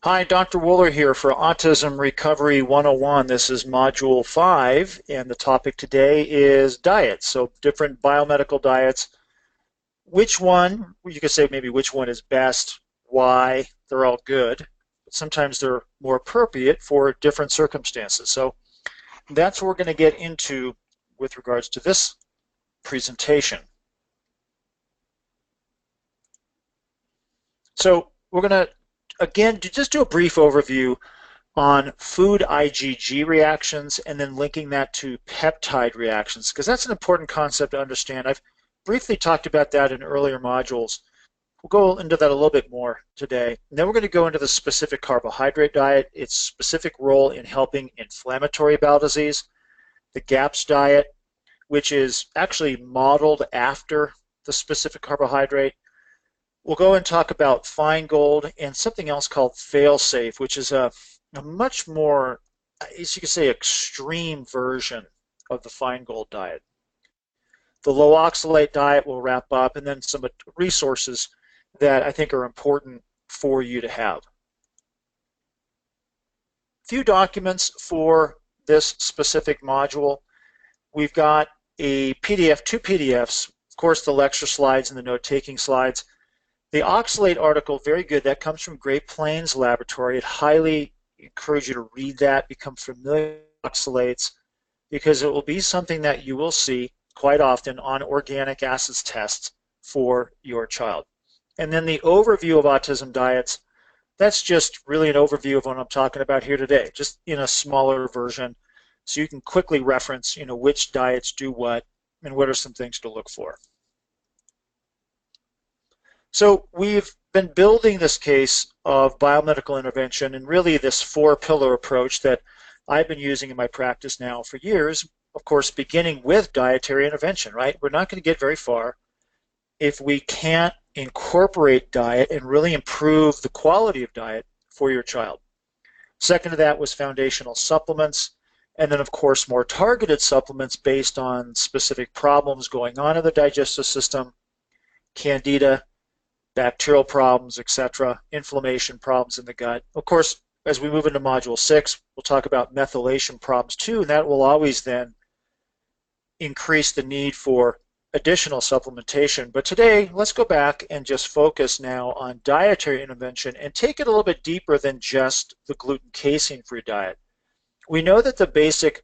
Hi, Dr. Wooler here for Autism Recovery 101. This is Module 5, and the topic today is diets. So, different biomedical diets. Which one, you could say maybe which one is best, why, they're all good, but sometimes they're more appropriate for different circumstances. So, that's what we're going to get into with regards to this presentation. So, we're going to, again, just do a brief overview on food IgG reactions and then linking that to peptide reactions, because that's an important concept to understand. I've briefly talked about that in earlier modules. We'll go into that a little bit more today. And then we're going to go into the specific carbohydrate diet, its specific role in helping inflammatory bowel disease, the GAPS diet, which is actually modeled after the specific carbohydrate. We'll go and talk about Feingold and something else called fail-safe, which is a much more, as you could say, extreme version of the Feingold diet. The low oxalate diet will wrap up, and then some resources that I think are important for you to have. A few documents for this specific module. We've got a PDF, two PDFs, of course the lecture slides and the note-taking slides. The oxalate article, very good. That comes from Great Plains Laboratory. I'd highly encourage you to read that, become familiar with oxalates, because it will be something that you will see quite often on organic acids tests for your child. And then the overview of autism diets, that's just really an overview of what I'm talking about here today, just in a smaller version, so you can quickly reference, which diets do what and what are some things to look for. So we've been building this case of biomedical intervention and really this four-pillar approach that I've been using in my practice now for years, of course, beginning with dietary intervention, right? We're not going to get very far if we can't incorporate diet and really improve the quality of diet for your child. Second to that was foundational supplements, and then, of course, more targeted supplements based on specific problems going on in the digestive system, candida, bacterial problems, etc., inflammation problems in the gut. Of course, as we move into Module 6, we'll talk about methylation problems too, and that will always then increase the need for additional supplementation. But today, let's go back and just focus now on dietary intervention and take it a little bit deeper than just the gluten casein-free diet. We know that the basic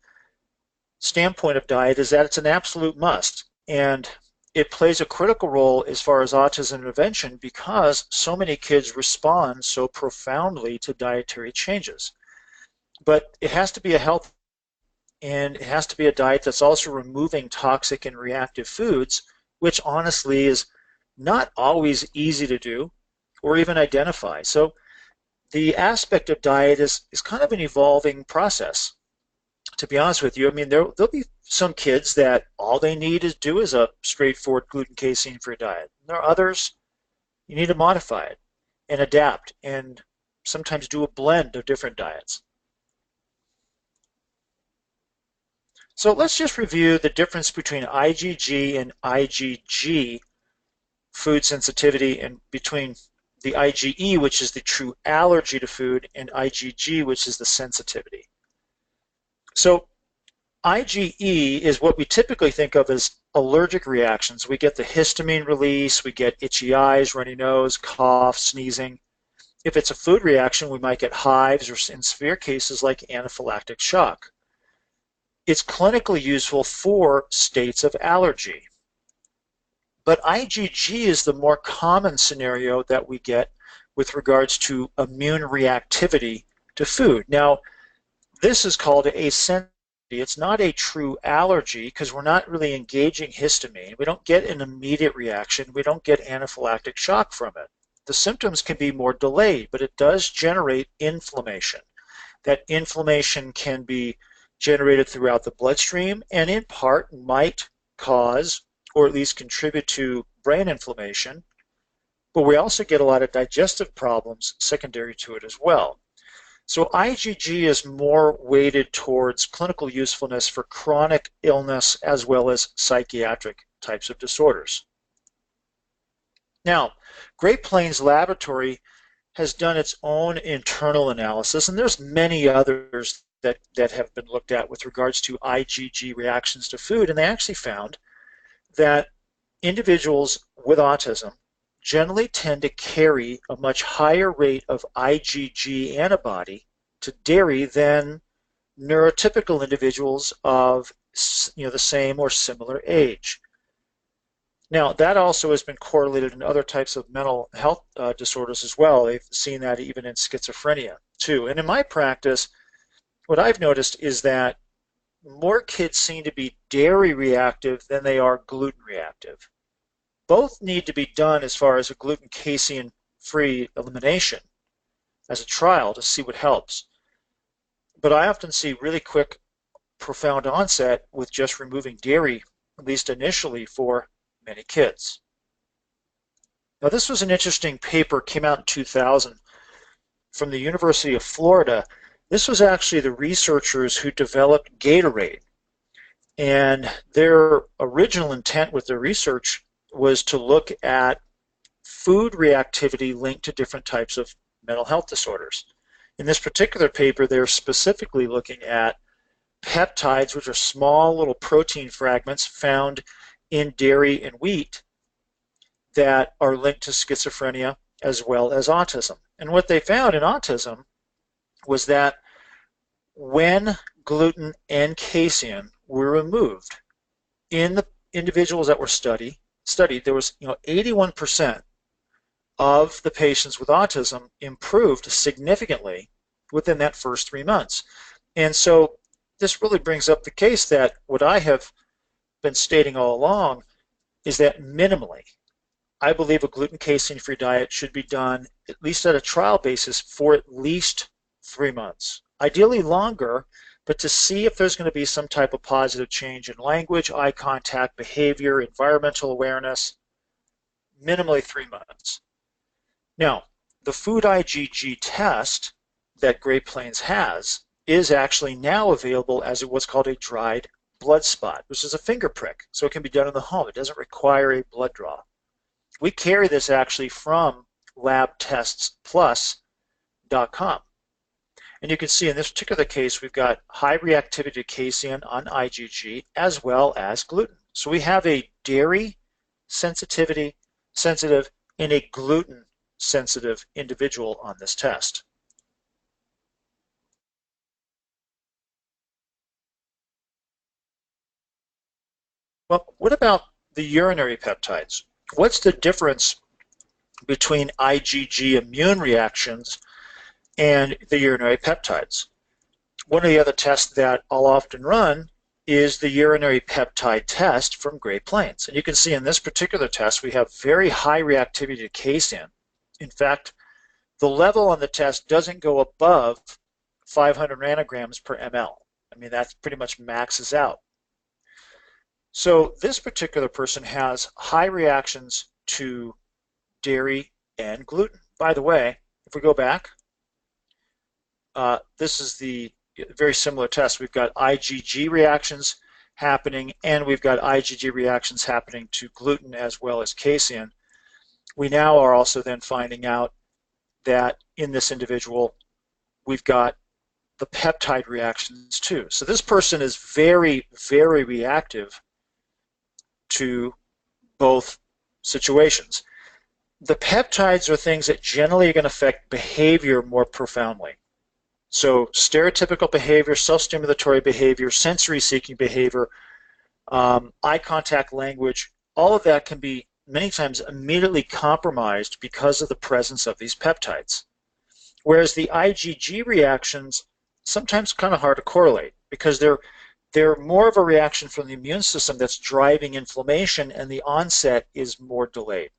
standpoint of diet is that it's an absolute must, and it plays a critical role as far as autism intervention because so many kids respond so profoundly to dietary changes. But it has to be a healthy, and it has to be a diet that's also removing toxic and reactive foods, which honestly is not always easy to do or even identify. So the aspect of diet is kind of an evolving process. To be honest with you, I mean, there'll be some kids that all they need to do is a straightforward gluten casein-free diet. There are others, you need to modify it and adapt and sometimes do a blend of different diets. So let's just review the difference between IgG and IgG food sensitivity and between the IgE, which is the true allergy to food, and IgG, which is the sensitivity. So IgE is what we typically think of as allergic reactions. We get the histamine release, we get itchy eyes, runny nose, cough, sneezing. If it's a food reaction, we might get hives or, in severe cases, like anaphylactic shock. It's clinically useful for states of allergy. But IgG is the more common scenario that we get with regards to immune reactivity to food. Now, this is called a sensitivity. It's not a true allergy because we're not really engaging histamine. We don't get an immediate reaction. We don't get anaphylactic shock from it. The symptoms can be more delayed, but it does generate inflammation. That inflammation can be generated throughout the bloodstream and in part might cause or at least contribute to brain inflammation, but we also get a lot of digestive problems secondary to it as well. So IgG is more weighted towards clinical usefulness for chronic illness as well as psychiatric types of disorders. Now, Great Plains Laboratory has done its own internal analysis, and there's many others that have been looked at with regards to IgG reactions to food, and they actually found that individuals with autism generally tend to carry a much higher rate of IgG antibody to dairy than neurotypical individuals of the same or similar age. Now, that also has been correlated in other types of mental health disorders as well. They've seen that even in schizophrenia too. And in my practice, what I've noticed is that more kids seem to be dairy reactive than they are gluten reactive. Both need to be done as far as a gluten casein free elimination as a trial to see what helps. But I often see really quick, profound onset with just removing dairy, at least initially, for many kids. Now, this was an interesting paper, came out in 2000 from the University of Florida. This was actually the researchers who developed Gatorade. And their original intent with their research was to look at food reactivity linked to different types of mental health disorders. In this particular paper, they're specifically looking at peptides, which are small little protein fragments found in dairy and wheat that are linked to schizophrenia as well as autism. And what they found in autism was that when gluten and casein were removed in the individuals that were studied, there was 81% of the patients with autism improved significantly within that first 3 months. And so this really brings up the case that what I have been stating all along is that minimally, I believe a gluten casein-free diet should be done at least at a trial basis for at least 3 months. Ideally longer, but to see if there's going to be some type of positive change in language, eye contact, behavior, environmental awareness, minimally 3 months. Now, the food IgG test that Great Plains has is actually now available as what's called a dried blood spot, which is a finger prick, so it can be done in the home. It doesn't require a blood draw. We carry this actually from labtestsplus.com. And you can see in this particular case, we've got high reactivity to casein on IgG as well as gluten. So we have a dairy sensitive and a gluten sensitive individual on this test. Well, what about the urinary peptides? What's the difference between IgG immune reactions and the urinary peptides? One of the other tests that I'll often run is the urinary peptide test from Great Plains. And you can see in this particular test, we have very high reactivity to casein. In fact, the level on the test doesn't go above 500 nanograms per ml. I mean, that pretty much maxes out. So this particular person has high reactions to dairy and gluten. By the way, if we go back, this is the very similar test. We've got IgG reactions happening, and we've got IgG reactions happening to gluten as well as casein. We now are also then finding out that in this individual, we've got the peptide reactions too. So this person is very, very reactive to both situations. The peptides are things that generally are going to affect behavior more profoundly. So stereotypical behavior, self-stimulatory behavior, sensory-seeking behavior, eye contact language, all of that can be many times immediately compromised because of the presence of these peptides. Whereas the IgG reactions sometimes kind of hard to correlate because they're more of a reaction from the immune system that's driving inflammation, and the onset is more delayed.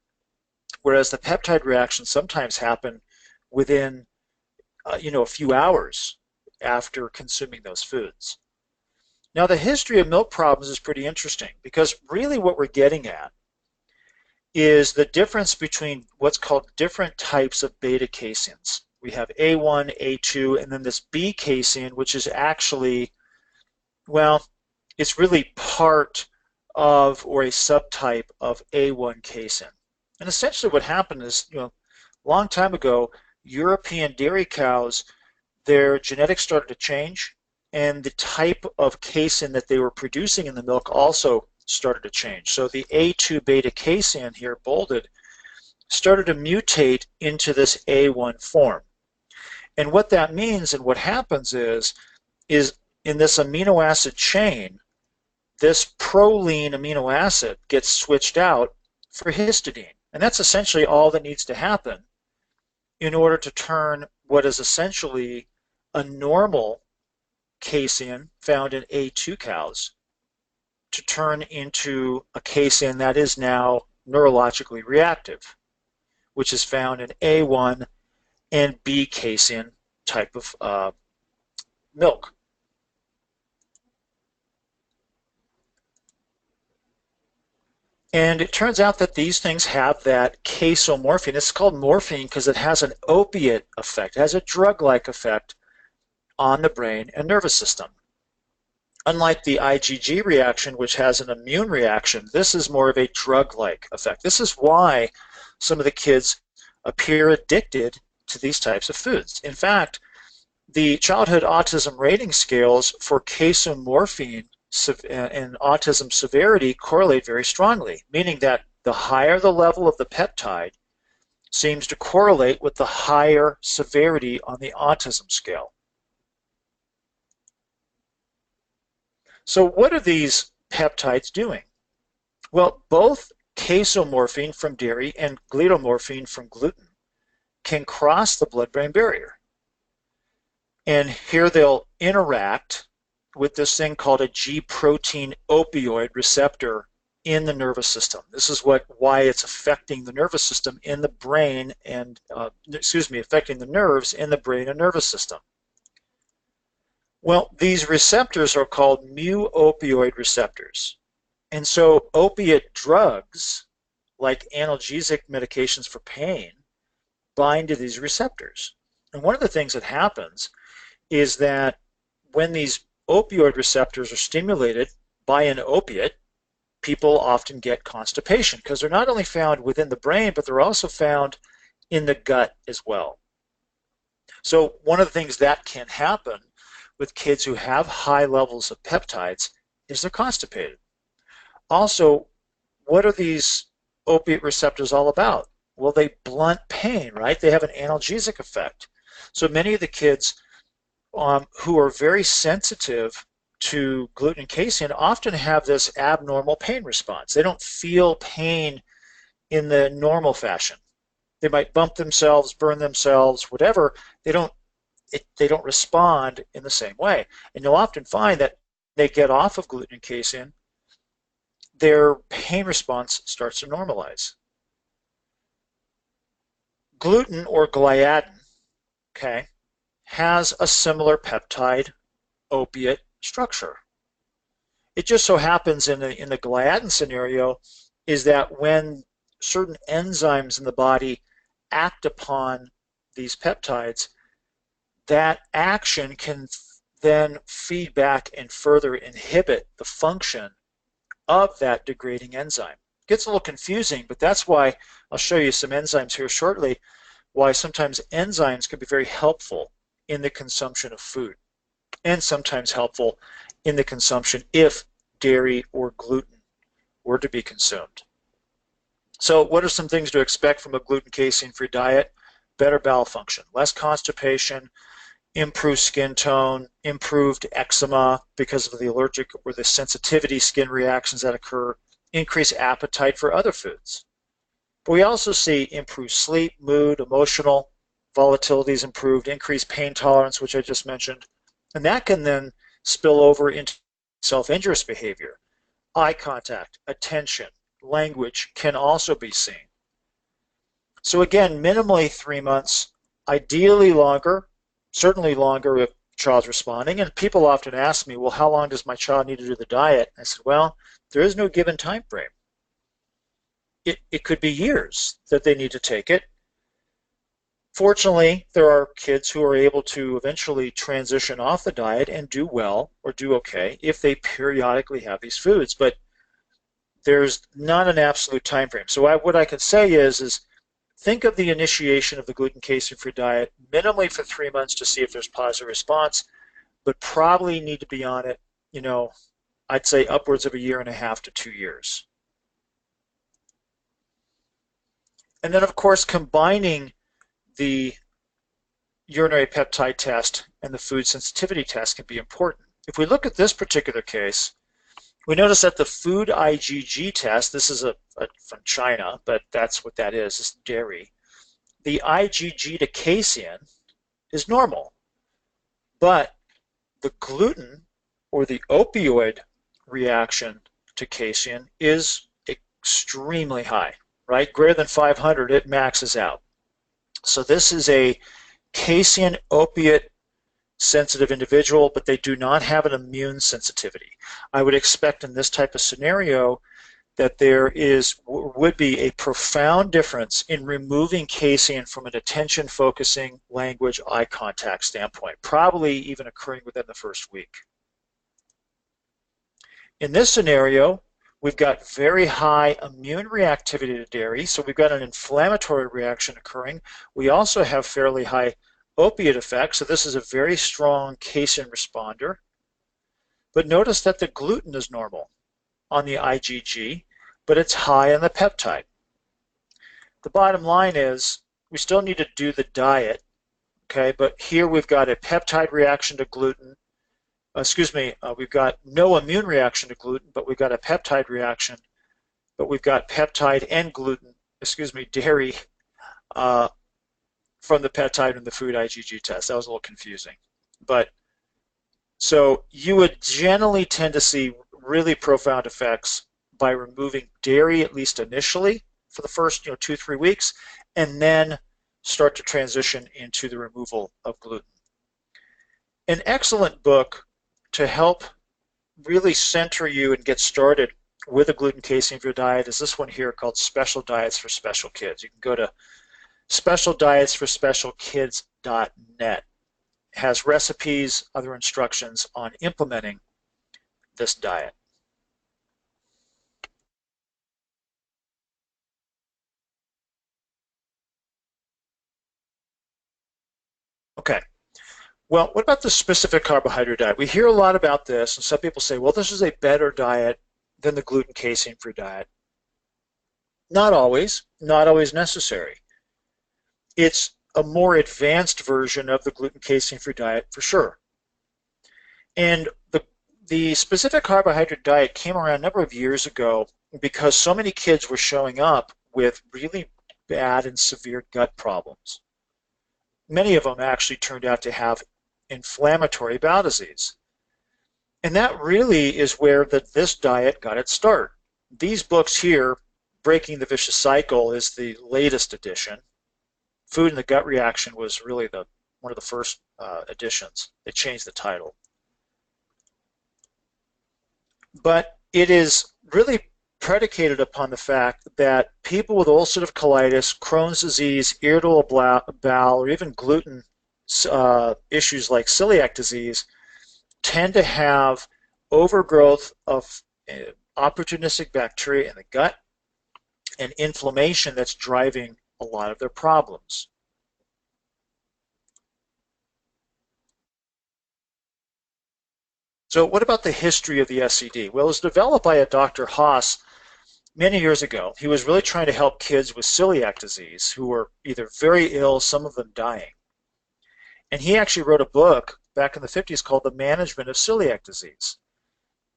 Whereas the peptide reactions sometimes happen within a few hours after consuming those foods. Now, the history of milk problems is pretty interesting because really what we're getting at is the difference between what's called different types of beta caseins. We have A1, A2, and then this B casein, which is actually, well, it's really part of or a subtype of A1 casein. And essentially what happened is, a long time ago, European dairy cows, their genetics started to change, and the type of casein that they were producing in the milk also started to change. So the A2 beta casein here, bolded, started to mutate into this A1 form. And what that means and what happens is in this amino acid chain, this proline amino acid gets switched out for histidine. And that's essentially all that needs to happen in order to turn what is essentially a normal casein found in A2 cows to turn into a casein that is now neurologically reactive, which is found in A1 and B casein type of milk. And it turns out that these things have that casomorphine. It's called morphine because it has an opiate effect. It has a drug-like effect on the brain and nervous system. Unlike the IgG reaction, which has an immune reaction, this is more of a drug-like effect. This is why some of the kids appear addicted to these types of foods. In fact, the childhood autism rating scales for casomorphine and autism severity correlate very strongly, meaning that the higher the level of the peptide seems to correlate with the higher severity on the autism scale. So what are these peptides doing? Well, both casomorphine from dairy and glidomorphine from gluten can cross the blood-brain barrier. And here they'll interact with this thing called a G protein opioid receptor in the nervous system. This is why it's affecting the nervous system in the brain and, affecting the nerves in the brain and nervous system. Well, these receptors are called mu-opioid receptors. And so opiate drugs, like analgesic medications for pain, bind to these receptors. And one of the things that happens is that when these opioid receptors are stimulated by an opiate, people often get constipation because they're not only found within the brain, but they're also found in the gut as well. So one of the things that can happen with kids who have high levels of peptides is they're constipated. Also, what are these opiate receptors all about? Well, they blunt pain, right? They have an analgesic effect. So many of the kids who are very sensitive to gluten and casein often have this abnormal pain response. They don't feel pain in the normal fashion. They might bump themselves, burn themselves, whatever. They don't respond in the same way. And you'll often find that they get off of gluten and casein, their pain response starts to normalize. Gluten or gliadin, okay, has a similar peptide opiate structure. It just so happens in the gliadin scenario is that when certain enzymes in the body act upon these peptides, that action can then feed back and further inhibit the function of that degrading enzyme. It gets a little confusing, but that's why I'll show you some enzymes here shortly, why sometimes enzymes can be very helpful in the consumption of food and sometimes helpful in the consumption if dairy or gluten were to be consumed. So what are some things to expect from a gluten casein-free diet? Better bowel function, less constipation, improved skin tone, improved eczema because of the allergic or the sensitivity skin reactions that occur, increased appetite for other foods. But we also see improved sleep, mood, emotional volatilities improved, increased pain tolerance, which I just mentioned, and that can then spill over into self-injurious behavior. Eye contact, attention, language can also be seen. So again, minimally 3 months, ideally longer, certainly longer if the child's responding. And people often ask me, well, how long does my child need to do the diet? I said, well, there is no given time frame. It could be years that they need to take it. Fortunately, there are kids who are able to eventually transition off the diet and do well or do okay if they periodically have these foods, but there's not an absolute time frame. So what I can say is think of the initiation of the gluten casein-free diet minimally for 3 months to see if there's positive response, but probably need to be on it, I'd say upwards of 1.5 to 2 years. And then, of course, combining the urinary peptide test and the food sensitivity test can be important. If we look at this particular case, we notice that the food IgG test, this is from China, but that's what that is, it's dairy. The IgG to casein is normal, but the gluten or the opioid reaction to casein is extremely high, right? Greater than 500, it maxes out. So this is a casein opiate sensitive individual, but they do not have an immune sensitivity. I would expect in this type of scenario that there would be a profound difference in removing casein from an attention focusing, language, eye contact standpoint, probably even occurring within the first week. In this scenario, we've got very high immune reactivity to dairy, so we've got an inflammatory reaction occurring. We also have fairly high opiate effect, so this is a very strong casein responder. But notice that the gluten is normal on the IgG, but it's high on the peptide. The bottom line is we still need to do the diet, okay? But here we've got a peptide reaction to gluten. We've got no immune reaction to gluten, but we've got a peptide reaction, but we've got peptide and gluten, dairy, from the peptide and the food IgG test. That was a little confusing. But so you would generally tend to see really profound effects by removing dairy, at least initially, for the first 2-3 weeks, and then start to transition into the removal of gluten. An excellent book to help really center you and get started with a gluten casein-free diet is this one here called Special Diets for Special Kids. You can go to specialdietsforspecialkids.net. It has recipes, other instructions on implementing this diet. Okay, well, what about the specific carbohydrate diet? We hear a lot about this, and some people say, well, this is a better diet than the gluten casein-free diet. Not always necessary. It's a more advanced version of the gluten casein-free diet for sure. And the specific carbohydrate diet came around a number of years ago because so many kids were showing up with really bad and severe gut problems. Many of them actually turned out to have inflammatory bowel disease. And that really is where this diet got its start. These books here, Breaking the Vicious Cycle, is the latest edition. Food and the Gut Reaction was really one of the first editions. They changed the title. But it is really predicated upon the fact that people with ulcerative colitis, Crohn's disease, irritable bowel, or even gluten issues like celiac disease tend to have overgrowth of opportunistic bacteria in the gut and inflammation that's driving a lot of their problems. So what about the history of the SCD? Well, it was developed by a Dr. Haas many years ago. He was really trying to help kids with celiac disease who were either very ill, some of them dying. And he actually wrote a book back in the 50s called The Management of Celiac Disease.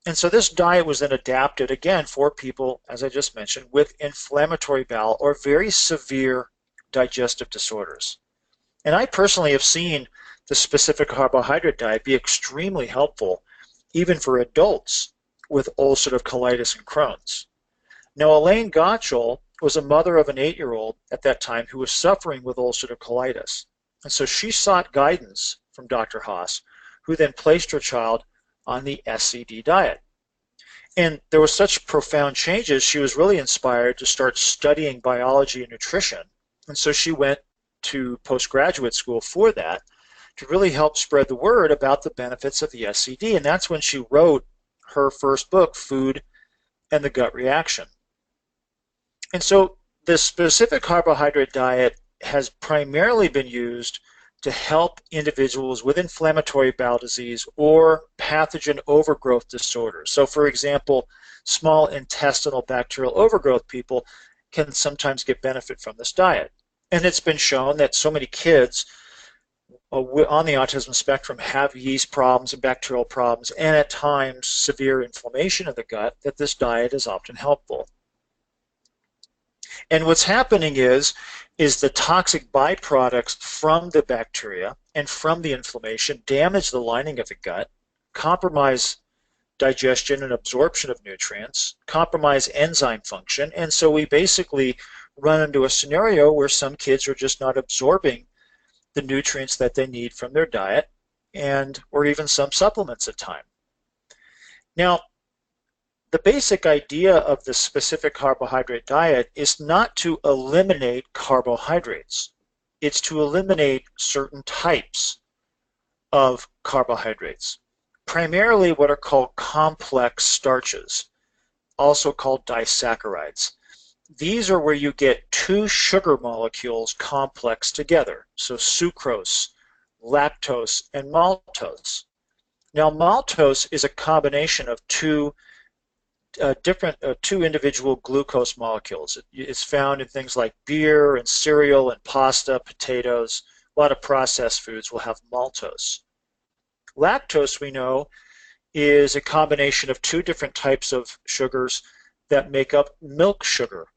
And so this diet was then adapted, again, for people, as I just mentioned, with inflammatory bowel or very severe digestive disorders. And I personally have seen the specific carbohydrate diet be extremely helpful, even for adults with ulcerative colitis and Crohn's. Now, Elaine Gottschall was a mother of an 8-year-old at that time who was suffering with ulcerative colitis. And so she sought guidance from Dr. Haas, who then placed her child on the SCD diet. And there were such profound changes, she was really inspired to start studying biology and nutrition. And so she went to postgraduate school for that to really help spread the word about the benefits of the SCD. And that's when she wrote her first book, Food and the Gut Reaction. And so this specific carbohydrate diet has primarily been used to help individuals with inflammatory bowel disease or pathogen overgrowth disorders. So for example, small intestinal bacterial overgrowth people can sometimes get benefit from this diet. And it's been shown that so many kids on the autism spectrum have yeast problems and bacterial problems, and at times severe inflammation of the gut, that this diet is often helpful. And what's happening is the toxic byproducts from the bacteria and from the inflammation damage the lining of the gut, compromise digestion and absorption of nutrients, compromise enzyme function, and so we basically run into a scenario where some kids are just not absorbing the nutrients that they need from their diet, and or even some supplements at times. Now, the basic idea of the specific carbohydrate diet is not to eliminate carbohydrates. It's to eliminate certain types of carbohydrates, primarily what are called complex starches, also called disaccharides. These are where you get two sugar molecules complex together, so sucrose, lactose, and maltose. Now, maltose is a combination of two individual glucose molecules. It's found in things like beer and cereal and pasta, potatoes. A lot of processed foods will have maltose. Lactose, we know, is a combination of two different types of sugars that make up milk sugar.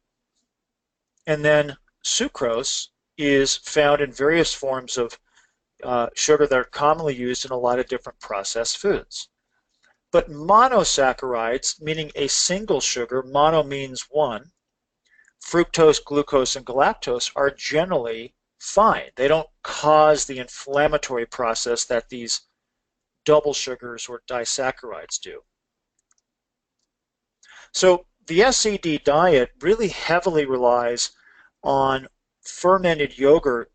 And then sucrose is found in various forms of sugar that are commonly used in a lot of different processed foods. But monosaccharides, meaning a single sugar, mono means one, fructose, glucose, and galactose are generally fine. They don't cause the inflammatory process that these double sugars or disaccharides do. So the SCD diet really heavily relies on fermented yogurt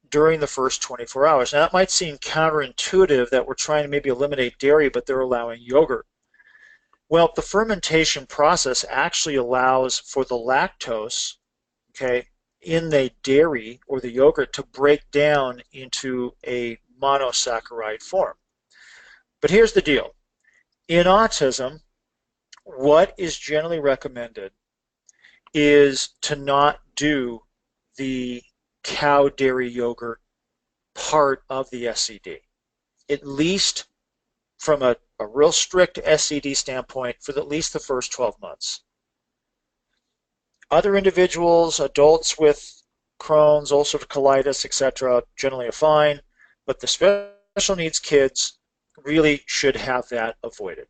during the first 24 hours. Now, that might seem counterintuitive that we're trying to maybe eliminate dairy, but they're allowing yogurt. Well, the fermentation process actually allows for the lactose, okay, in the dairy or the yogurt to break down into a monosaccharide form. But here's the deal. In autism, what is generally recommended is to not do the cow dairy yogurt part of the SCD, at least from a real strict SCD standpoint for at least the first 12 months. Other individuals, adults with Crohn's, ulcerative colitis, etc., generally are fine, but the special needs kids really should have that avoided.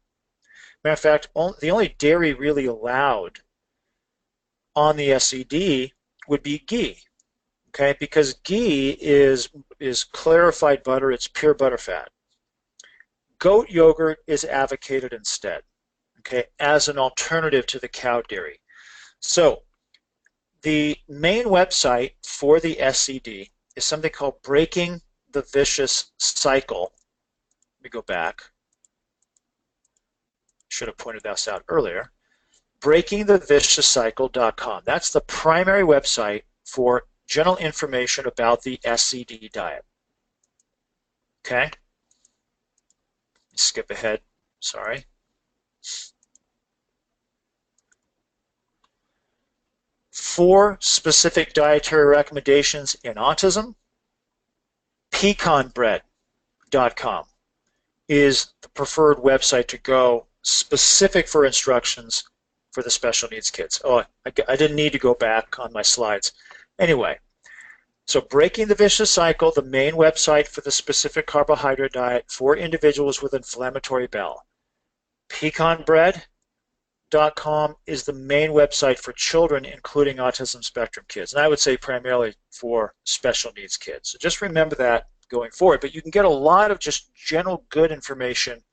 Matter of fact, the only dairy really allowed on the SCD would be ghee, okay? Because ghee is clarified butter, it's pure butterfat. Goat yogurt is advocated instead, okay, as an alternative to the cow dairy. So the main website for the SCD is something called Breaking the Vicious Cycle. Let me go back. Should have pointed this out earlier. BreakingTheViciousCycle.com. That's the primary website for general information about the SCD diet. Okay? Skip ahead. Sorry. For specific dietary recommendations in autism, pecanbread.com is the preferred website to go, specific for instructions for the special needs kids. Oh, I didn't need to go back on my slides. Anyway, so Breaking the Vicious Cycle, the main website for the specific carbohydrate diet for individuals with inflammatory bowel. Pecanbread.com is the main website for children, including autism spectrum kids. And I would say primarily for special needs kids. So just remember that going forward. But you can get a lot of just general good information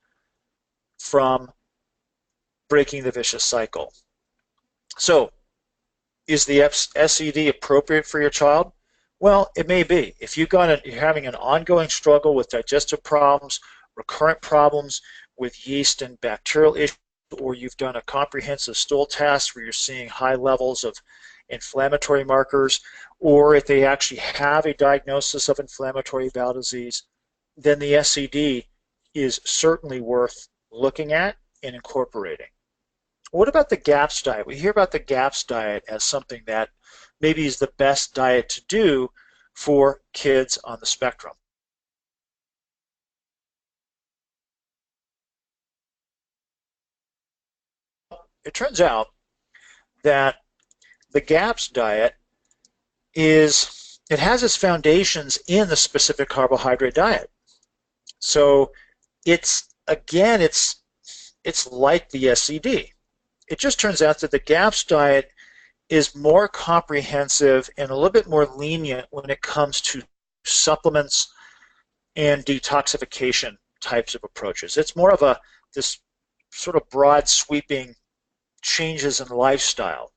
from Breaking the Vicious Cycle. So, is the SCD appropriate for your child? Well, it may be. If you're having an ongoing struggle with digestive problems, recurrent problems with yeast and bacterial issues, or you've done a comprehensive stool test where you're seeing high levels of inflammatory markers, or if they actually have a diagnosis of inflammatory bowel disease, then the SCD is certainly worth looking at and incorporating. What about the GAPS diet? We hear about the GAPS diet as something that maybe is the best diet to do for kids on the spectrum. It turns out that the GAPS diet it has its foundations in the specific carbohydrate diet. So again, it's like the SCD. It just turns out that the GAPS diet is more comprehensive and a little bit more lenient when it comes to supplements and detoxification types of approaches. It's more of this sort of broad sweeping changes in lifestyle.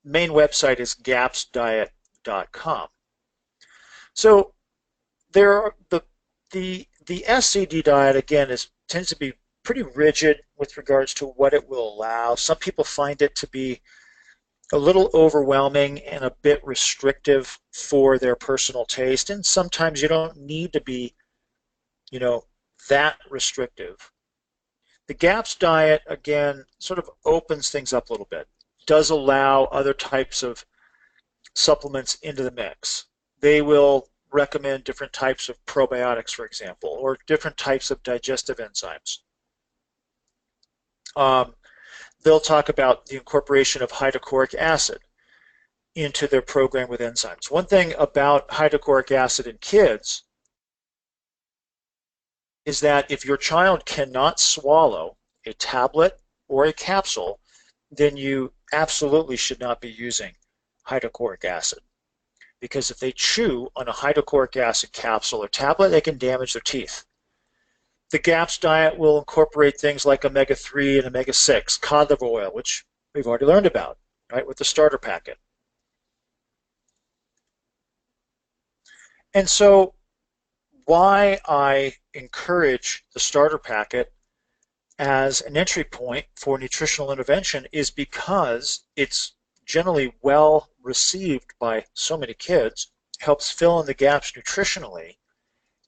Main website is gapsdiet.com. So there are the SCD diet, again, tends to be pretty rigid with regards to what it will allow. Some people find it to be a little overwhelming and a bit restrictive for their personal taste, and sometimes you don't need to be, that restrictive. The GAPS diet, again, sort of opens things up a little bit. Does allow other types of supplements into the mix. They will recommend different types of probiotics, for example, or different types of digestive enzymes. They'll talk about the incorporation of hydrochloric acid into their program with enzymes. One thing about hydrochloric acid in kids is that if your child cannot swallow a tablet or a capsule, then you absolutely should not be using hydrochloric acid. Because if they chew on a hydrochloric acid capsule or tablet, they can damage their teeth. The GAPS diet will incorporate things like omega-3 and omega-6, cod liver oil, which we've already learned about, right, with the starter packet. And so why I encourage the starter packet as an entry point for nutritional intervention is because it's generally well received by so many kids, helps fill in the gaps nutritionally.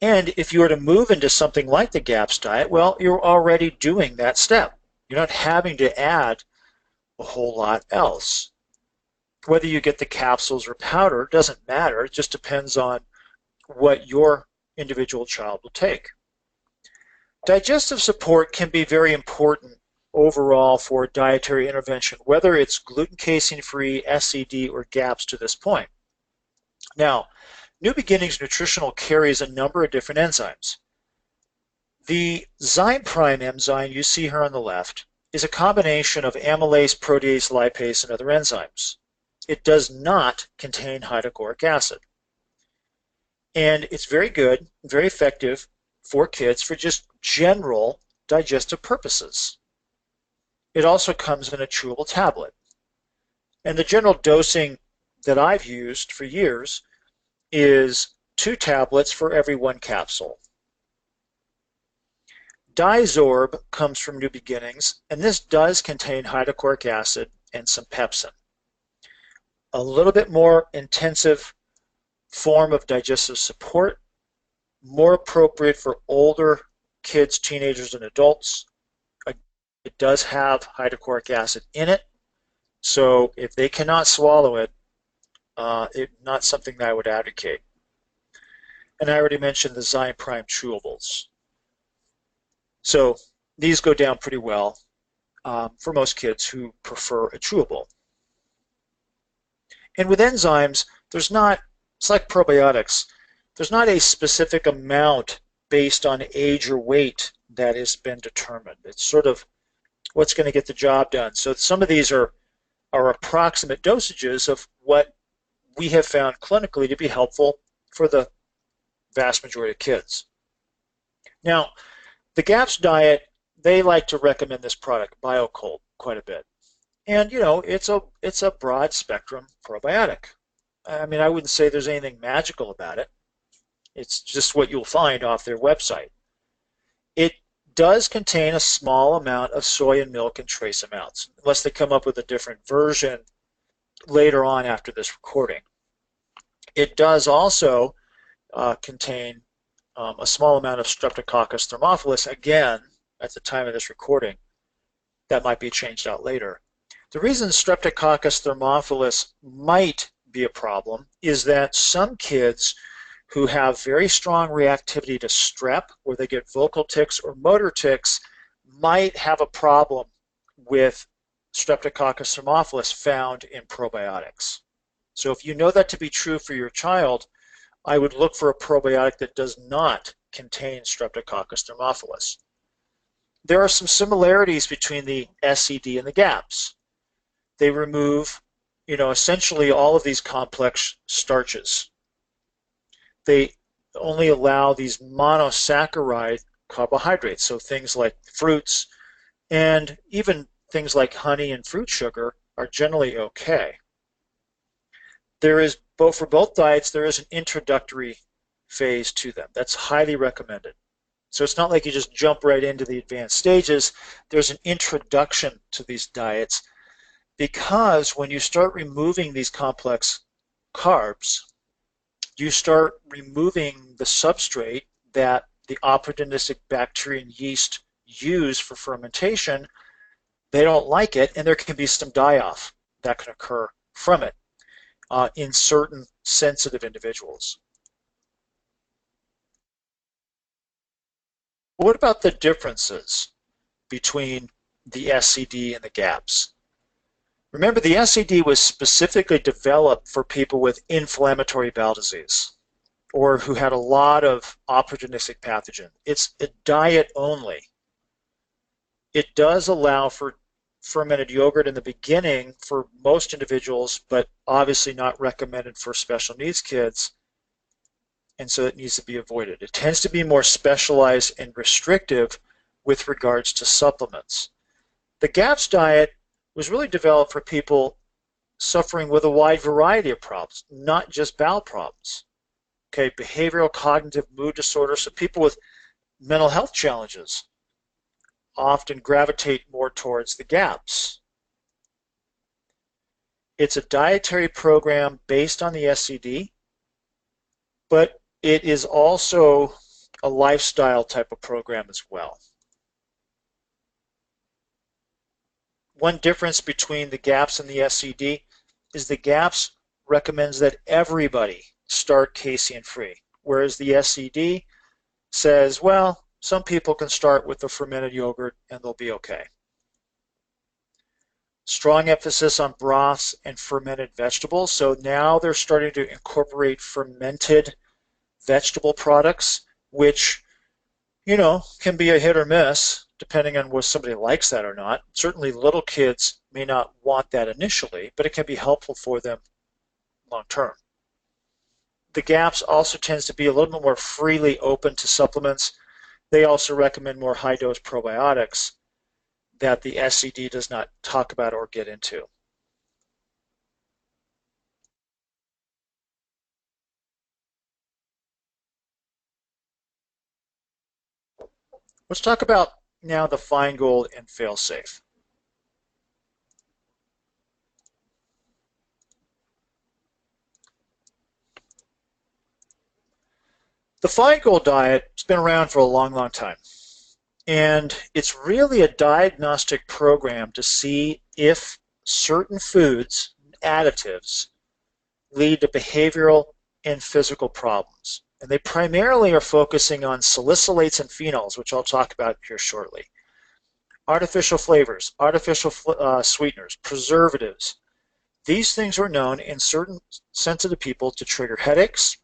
And if you were to move into something like the GAPS diet, well, you're already doing that step. You're not having to add a whole lot else. Whether you get the capsules or powder doesn't matter. It just depends on what your individual child will take. Digestive support can be very important overall for dietary intervention, whether it's gluten casein-free, SCD, or GAPS to this point. Now, New Beginnings Nutritional carries a number of different enzymes. The Zyme Prime enzyme you see here on the left is a combination of amylase, protease, lipase, and other enzymes. It does not contain hydrochloric acid. And it's very good, very effective for kids for just general digestive purposes. It also comes in a chewable tablet. And the general dosing that I've used for years is 2 tablets for every 1 capsule. Dizorb comes from New Beginnings, and this does contain hydrochloric acid and some pepsin. A little bit more intensive form of digestive support, more appropriate for older kids, teenagers, and adults. It does have hydrochloric acid in it, so if they cannot swallow it, it's not something that I would advocate. And I already mentioned the Zyme Prime chewables. So these go down pretty well for most kids who prefer a chewable. And with enzymes, it's like probiotics. There's not a specific amount based on age or weight that has been determined. It's sort of what's going to get the job done. So some of these are approximate dosages of what we have found clinically to be helpful for the vast majority of kids. Now, the GAPS diet, they like to recommend this product, BioCold, quite a bit. And, it's a broad spectrum probiotic. I mean, I wouldn't say there's anything magical about it. It's just what you'll find off their website. It does contain a small amount of soy and milk in trace amounts, unless they come up with a different version later on after this recording. It does also contain a small amount of Streptococcus thermophilus, again, at the time of this recording. That might be changed out later. The reason Streptococcus thermophilus might be a problem is that some kids who have very strong reactivity to strep, where they get vocal tics or motor tics, might have a problem with Streptococcus thermophilus found in probiotics. So if you know that to be true for your child, I would look for a probiotic that does not contain Streptococcus thermophilus. There are some similarities between the SED and the GAPS. They remove, essentially all of these complex starches. They only allow these monosaccharide carbohydrates, so things like fruits and even things like honey and fruit sugar are generally okay. There is, for both diets, there is an introductory phase to them. That's highly recommended. So it's not like you just jump right into the advanced stages. There's an introduction to these diets, because when you start removing these complex carbs, you start removing the substrate that the opportunistic bacteria and yeast use for fermentation. They don't like it, and there can be some die-off that can occur from it in certain sensitive individuals. What about the differences between the SCD and the GAPS? Remember, the SCD was specifically developed for people with inflammatory bowel disease or who had a lot of opportunistic pathogen. It's a diet only. It does allow for fermented yogurt in the beginning for most individuals, but obviously not recommended for special needs kids, and so it needs to be avoided. It tends to be more specialized and restrictive with regards to supplements. The GAPS diet was really developed for people suffering with a wide variety of problems, not just bowel problems. Okay, behavioral, cognitive, mood disorders, so people with mental health challenges often gravitate more towards the GAPS. It's a dietary program based on the SCD, but it is also a lifestyle type of program as well. One difference between the GAPS and the SCD is the GAPS recommends that everybody start casein-free, whereas the SCD says, well, some people can start with the fermented yogurt and they'll be okay. Strong emphasis on broths and fermented vegetables. So now they're starting to incorporate fermented vegetable products, which, can be a hit or miss depending on whether somebody likes that or not. Certainly little kids may not want that initially, but it can be helpful for them long term. The GAPS also tends to be a little bit more freely open to supplements. They also recommend more high-dose probiotics that the SCD does not talk about or get into. Let's talk about now the Feingold and fail-safe. The Feingold diet has been around for a long, long time. And it's really a diagnostic program to see if certain foods, additives, lead to behavioral and physical problems. And they primarily are focusing on salicylates and phenols, which I'll talk about here shortly. Artificial flavors, artificial sweeteners, preservatives. These things are known in certain sensitive people to trigger headaches,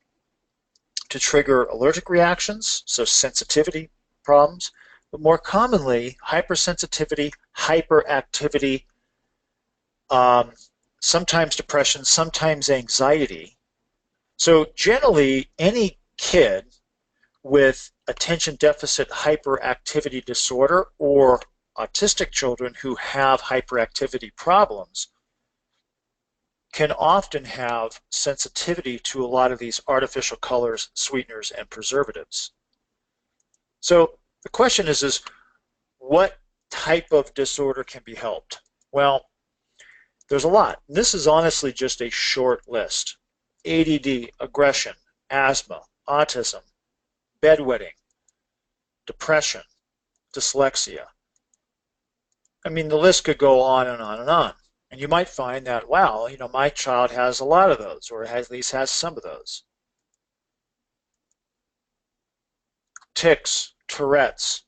to trigger allergic reactions, so sensitivity problems, but more commonly, hypersensitivity, hyperactivity, sometimes depression, sometimes anxiety. So generally, any kid with attention deficit hyperactivity disorder or autistic children who have hyperactivity problems can often have sensitivity to a lot of these artificial colors, sweeteners, and preservatives. So the question is what type of disorder can be helped? Well, There's a lot. This is honestly just a short list. ADD, aggression, asthma, autism, bedwetting, depression, dyslexia. I mean, the list could go on and on and on. And you might find that, wow, my child has a lot of those, or at least has some of those. Tics, Tourette's,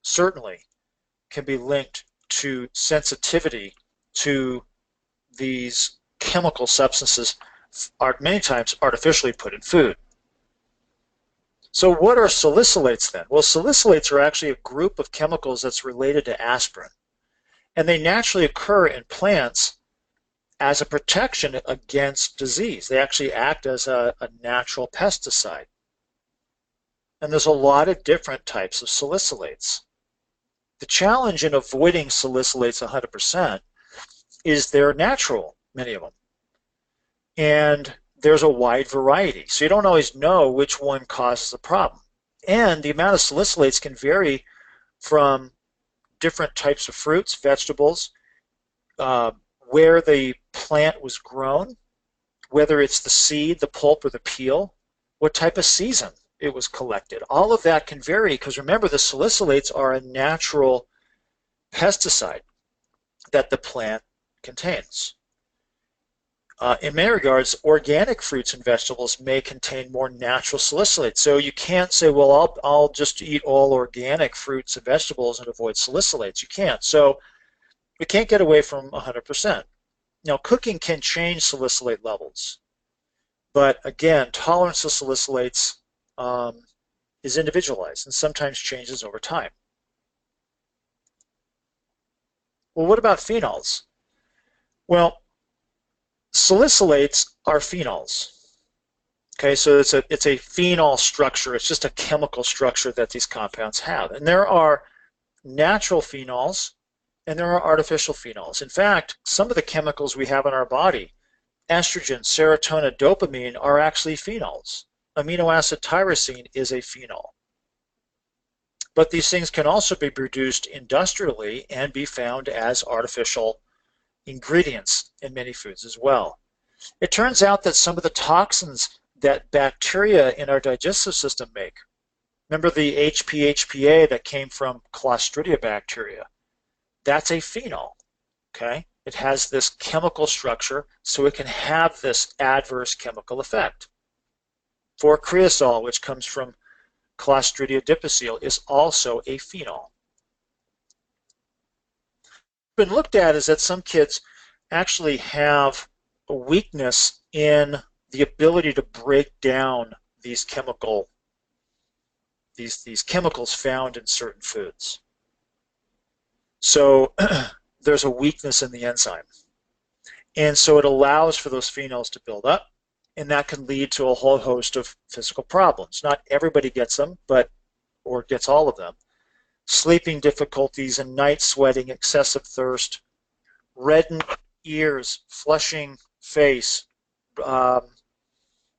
certainly can be linked to sensitivity to these chemical substances are many times artificially put in food. So what are salicylates then? Well, salicylates are actually a group of chemicals that's related to aspirin. And they naturally occur in plants as a protection against disease. They actually act as a natural pesticide. And there's a lot of different types of salicylates. The challenge in avoiding salicylates 100% is they're natural, many of them. And there's a wide variety. So you don't always know which one causes the problem. And the amount of salicylates can vary from different types of fruits, vegetables, where the plant was grown, whether it's the seed, the pulp, or the peel, what type of season it was collected. All of that can vary because remember, the salicylates are a natural pesticide that the plant contains. In many regards, organic fruits and vegetables may contain more natural salicylates. So you can't say, well, I'll just eat all organic fruits and vegetables and avoid salicylates. You can't. So we can't get away from 100%. Now, cooking can change salicylate levels. But again, tolerance to salicylates is individualized and sometimes changes over time. Well, what about phenols? Well, salicylates are phenols. Okay, so it's a phenol structure. It's just a chemical structure that these compounds have. And there are natural phenols and there are artificial phenols. In fact, some of the chemicals we have in our body, estrogen, serotonin, dopamine, are actually phenols. Amino acid tyrosine is a phenol. But these things can also be produced industrially and be found as artificial ingredients in many foods as well. It turns out that some of the toxins that bacteria in our digestive system make, remember the HPA that came from Clostridia bacteria, that's a phenol, okay? It has this chemical structure so it can have this adverse chemical effect. 4-creosol, which comes from Clostridia difficile, is also a phenol. Been looked at is that some kids actually have a weakness in the ability to break down these chemicals found in certain foods. So there's a weakness in the enzyme. And so it allows for those phenols to build up, and that can lead to a whole host of physical problems. Not everybody gets them, or gets all of them. Sleeping difficulties and night sweating, excessive thirst, reddened ears, flushing face,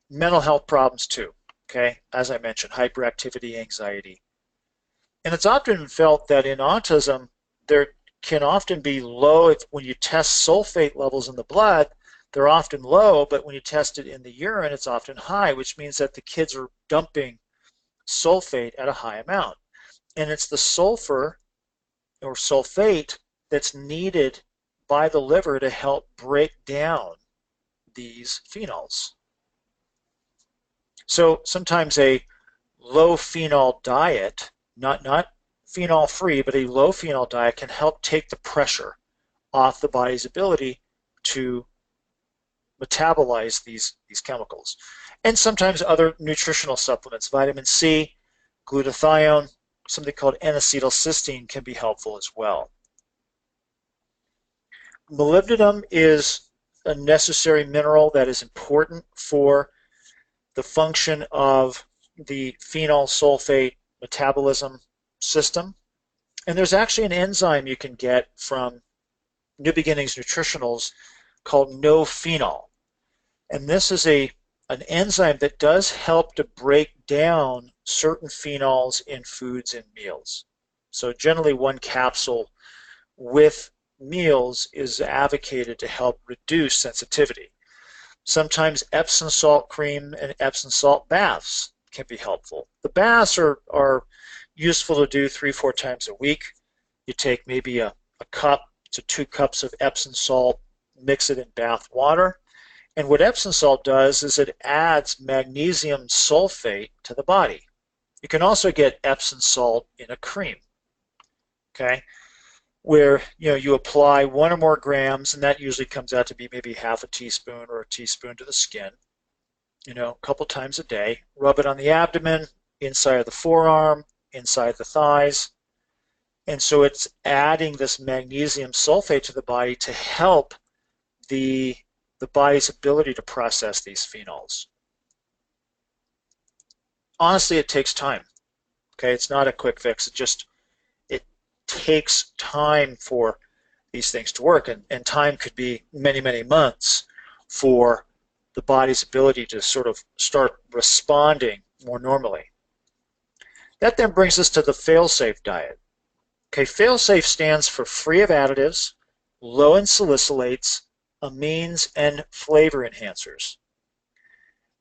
mental health problems too, okay? As I mentioned, hyperactivity, anxiety. And it's often felt that in autism, there can often be low, when you test sulfate levels in the blood, they're often low, but when you test it in the urine, it's often high, which means that the kids are dumping sulfate at a high amount. And it's the sulfur or sulfate that's needed by the liver to help break down these phenols. So sometimes a low phenol diet, not phenol free, but a low phenol diet can help take the pressure off the body's ability to metabolize these chemicals. And sometimes other nutritional supplements, vitamin C, glutathione, something called N-acetylcysteine can be helpful as well. Molybdenum is a necessary mineral that is important for the function of the phenol sulfate metabolism system. And there's actually an enzyme you can get from New Beginnings Nutritionals called no-phenol. And this is an enzyme that does help to break down certain phenols in foods and meals. So generally one capsule with meals is advocated to help reduce sensitivity. Sometimes Epsom salt cream and Epsom salt baths can be helpful. The baths are useful to do 3-4 times a week. You take maybe a cup to 2 cups of Epsom salt, mix it in bath water. And what Epsom salt does is it adds magnesium sulfate to the body. You can also get Epsom salt in a cream, okay, where you apply 1 or more grams, and that usually comes out to be maybe half a teaspoon or a teaspoon to the skin, a couple times a day. Rub it on the abdomen, inside of the forearm, inside the thighs. And so it's adding this magnesium sulfate to the body to help the body's ability to process these phenols. Honestly, it takes time. Okay, it's not a quick fix. It takes time for these things to work, and time could be many, many months for the body's ability to sort of start responding more normally. That then brings us to the fail-safe diet. Okay, fail-safe stands for free of additives, low in salicylates, amines, and flavor enhancers.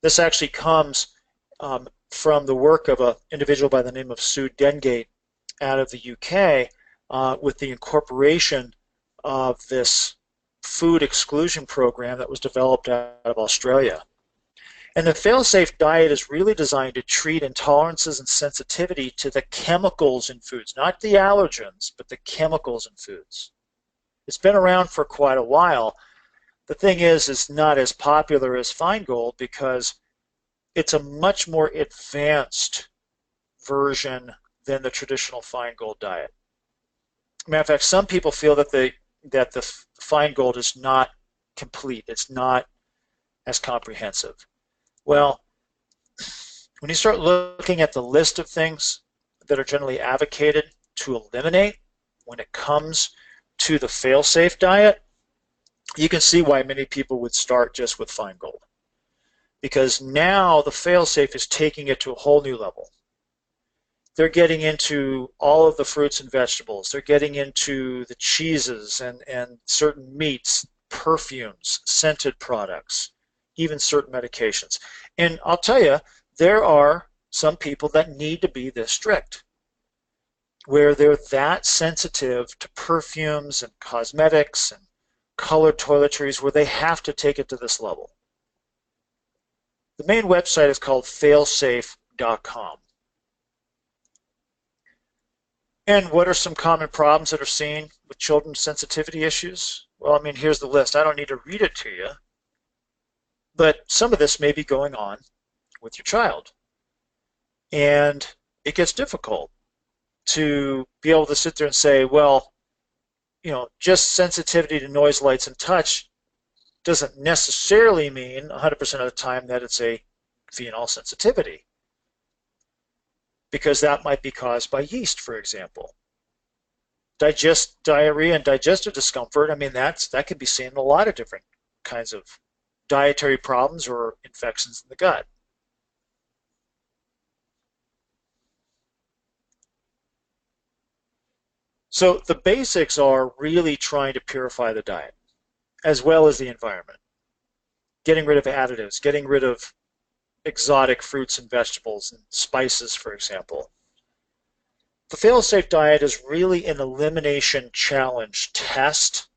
This actually comes from the work of an individual by the name of Sue Dengate out of the UK with the incorporation of this food exclusion program that was developed out of Australia. And the fail-safe diet is really designed to treat intolerances and sensitivity to the chemicals in foods, not the allergens, but the chemicals in foods. It's been around for quite a while. The thing is, it's not as popular as Feingold because it's a much more advanced version than the traditional Feingold diet. Matter of fact, some people feel that the Feingold is not complete. It's not as comprehensive. Well, when you start looking at the list of things that are generally advocated to eliminate when it comes to the fail-safe diet, you can see why many people would start just with Feingold. Because now the fail-safe is taking it to a whole new level. They're getting into all of the fruits and vegetables. They're getting into the cheeses and certain meats, perfumes, scented products, even certain medications. And I'll tell you, there are some people that need to be this strict, where they're that sensitive to perfumes and cosmetics and colored toiletries, where they have to take it to this level. The main website is called failsafe.com. And what are some common problems that are seen with children's sensitivity issues? Well, I mean, here's the list. I don't need to read it to you, but some of this may be going on with your child. And it gets difficult to be able to sit there and say, well, just sensitivity to noise, lights, and touch doesn't necessarily mean 100% of the time that it's a phenol sensitivity, because that might be caused by yeast, for example. Diarrhea and digestive discomfort, I mean, that could be seen in a lot of different kinds of dietary problems or infections in the gut. So the basics are really trying to purify the diet as well as the environment. Getting rid of additives, getting rid of exotic fruits and vegetables and spices, for example. The fail-safe diet is really an elimination challenge test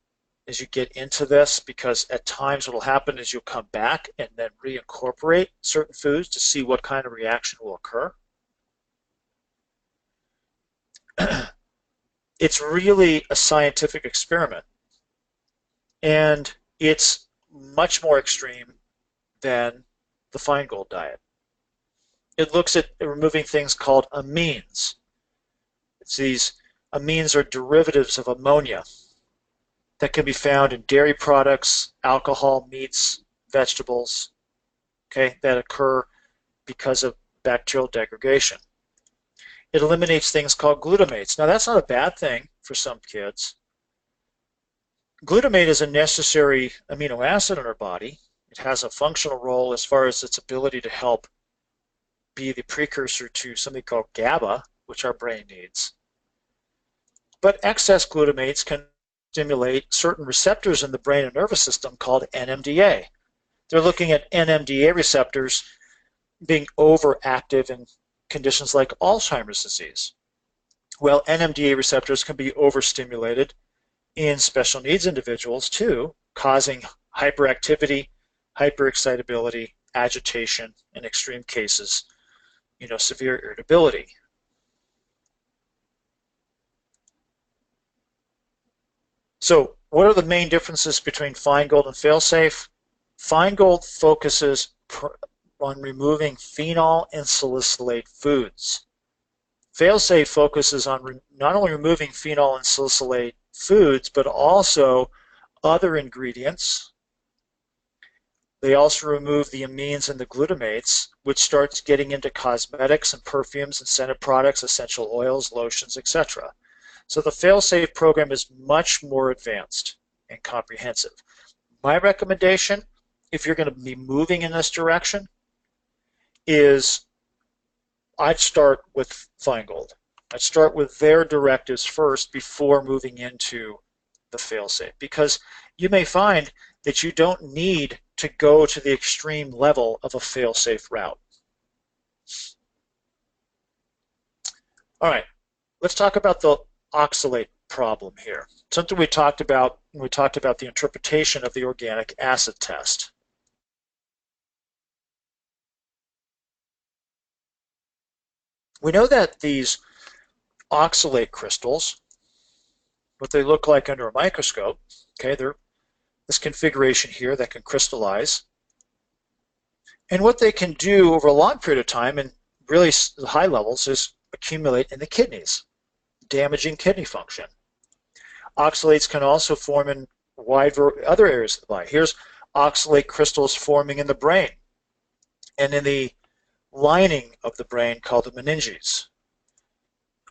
as you get into this, because at times what will happen is you'll come back and then reincorporate certain foods to see what kind of reaction will occur. It's really a scientific experiment, and it's much more extreme than the Feingold diet. It looks at removing things called amines. These amines are derivatives of ammonia that can be found in dairy products, alcohol, meats, vegetables, okay, that occur because of bacterial degradation. It eliminates things called glutamates. Now, that's not a bad thing for some kids. Glutamate is a necessary amino acid in our body. It has a functional role as far as its ability to help be the precursor to something called GABA, which our brain needs. But excess glutamates can stimulate certain receptors in the brain and nervous system called NMDA. They're looking at NMDA receptors being overactive in conditions like Alzheimer's disease. Well, NMDA receptors can be overstimulated in special needs individuals too, causing hyperactivity, hyperexcitability, agitation, in extreme cases, severe irritability. So what are the main differences between Feingold and Failsafe? Feingold focuses on removing phenol and salicylate foods. Failsafe focuses on not only removing phenol and salicylate foods, but also other ingredients. They also remove the amines and the glutamates, which starts getting into cosmetics and perfumes and scented products, essential oils, lotions, etc. So the Failsafe program is much more advanced and comprehensive. My recommendation, if you're going to be moving in this direction, is I'd start with Feingold. I'd start with their directives first before moving into the Failsafe, because you may find that you don't need to go to the extreme level of a Failsafe route. All right, let's talk about the oxalate problem here. Something we talked about when we talked about the interpretation of the organic acid test. We know that these oxalate crystals, what they look like under a microscope, okay, they're this configuration here that can crystallize. And what they can do over a long period of time and really high levels is accumulate in the kidneys, damaging kidney function. Oxalates can also form in wide other areas of the body. Here's oxalate crystals forming in the brain and in the lining of the brain called the meninges.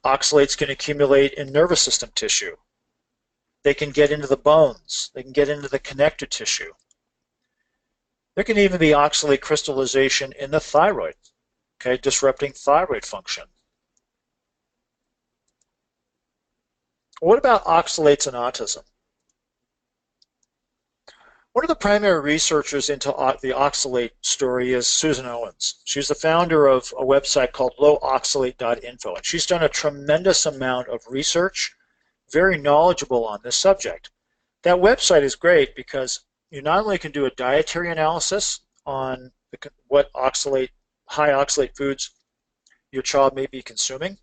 Oxalates can accumulate in nervous system tissue. They can get into the bones. They can get into the connective tissue. There can even be oxalate crystallization in the thyroid, okay, disrupting thyroid function. What about oxalates and autism? One of the primary researchers into the oxalate story is Susan Owens. She's the founder of a website called lowoxalate.info, and she's done a tremendous amount of research, very knowledgeable on this subject. That website is great because you not only can do a dietary analysis on what high oxalate foods your child may be consuming,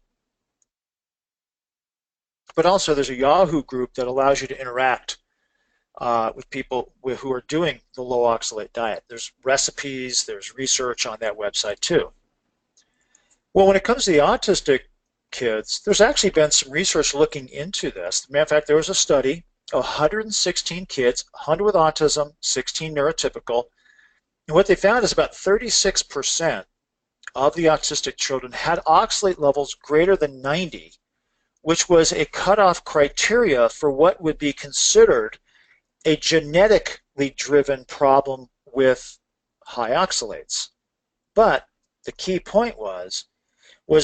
but also there's a Yahoo group that allows you to interact with people who are doing the low oxalate diet. There's recipes, there's research on that website too. Well, when it comes to the autistic kids, there's actually been some research looking into this. As a matter of fact, there was a study of 116 kids, 100 with autism, 16 neurotypical, and what they found is about 36% of the autistic children had oxalate levels greater than 90, which was a cutoff criteria for what would be considered a genetically driven problem with high oxalates. But the key point was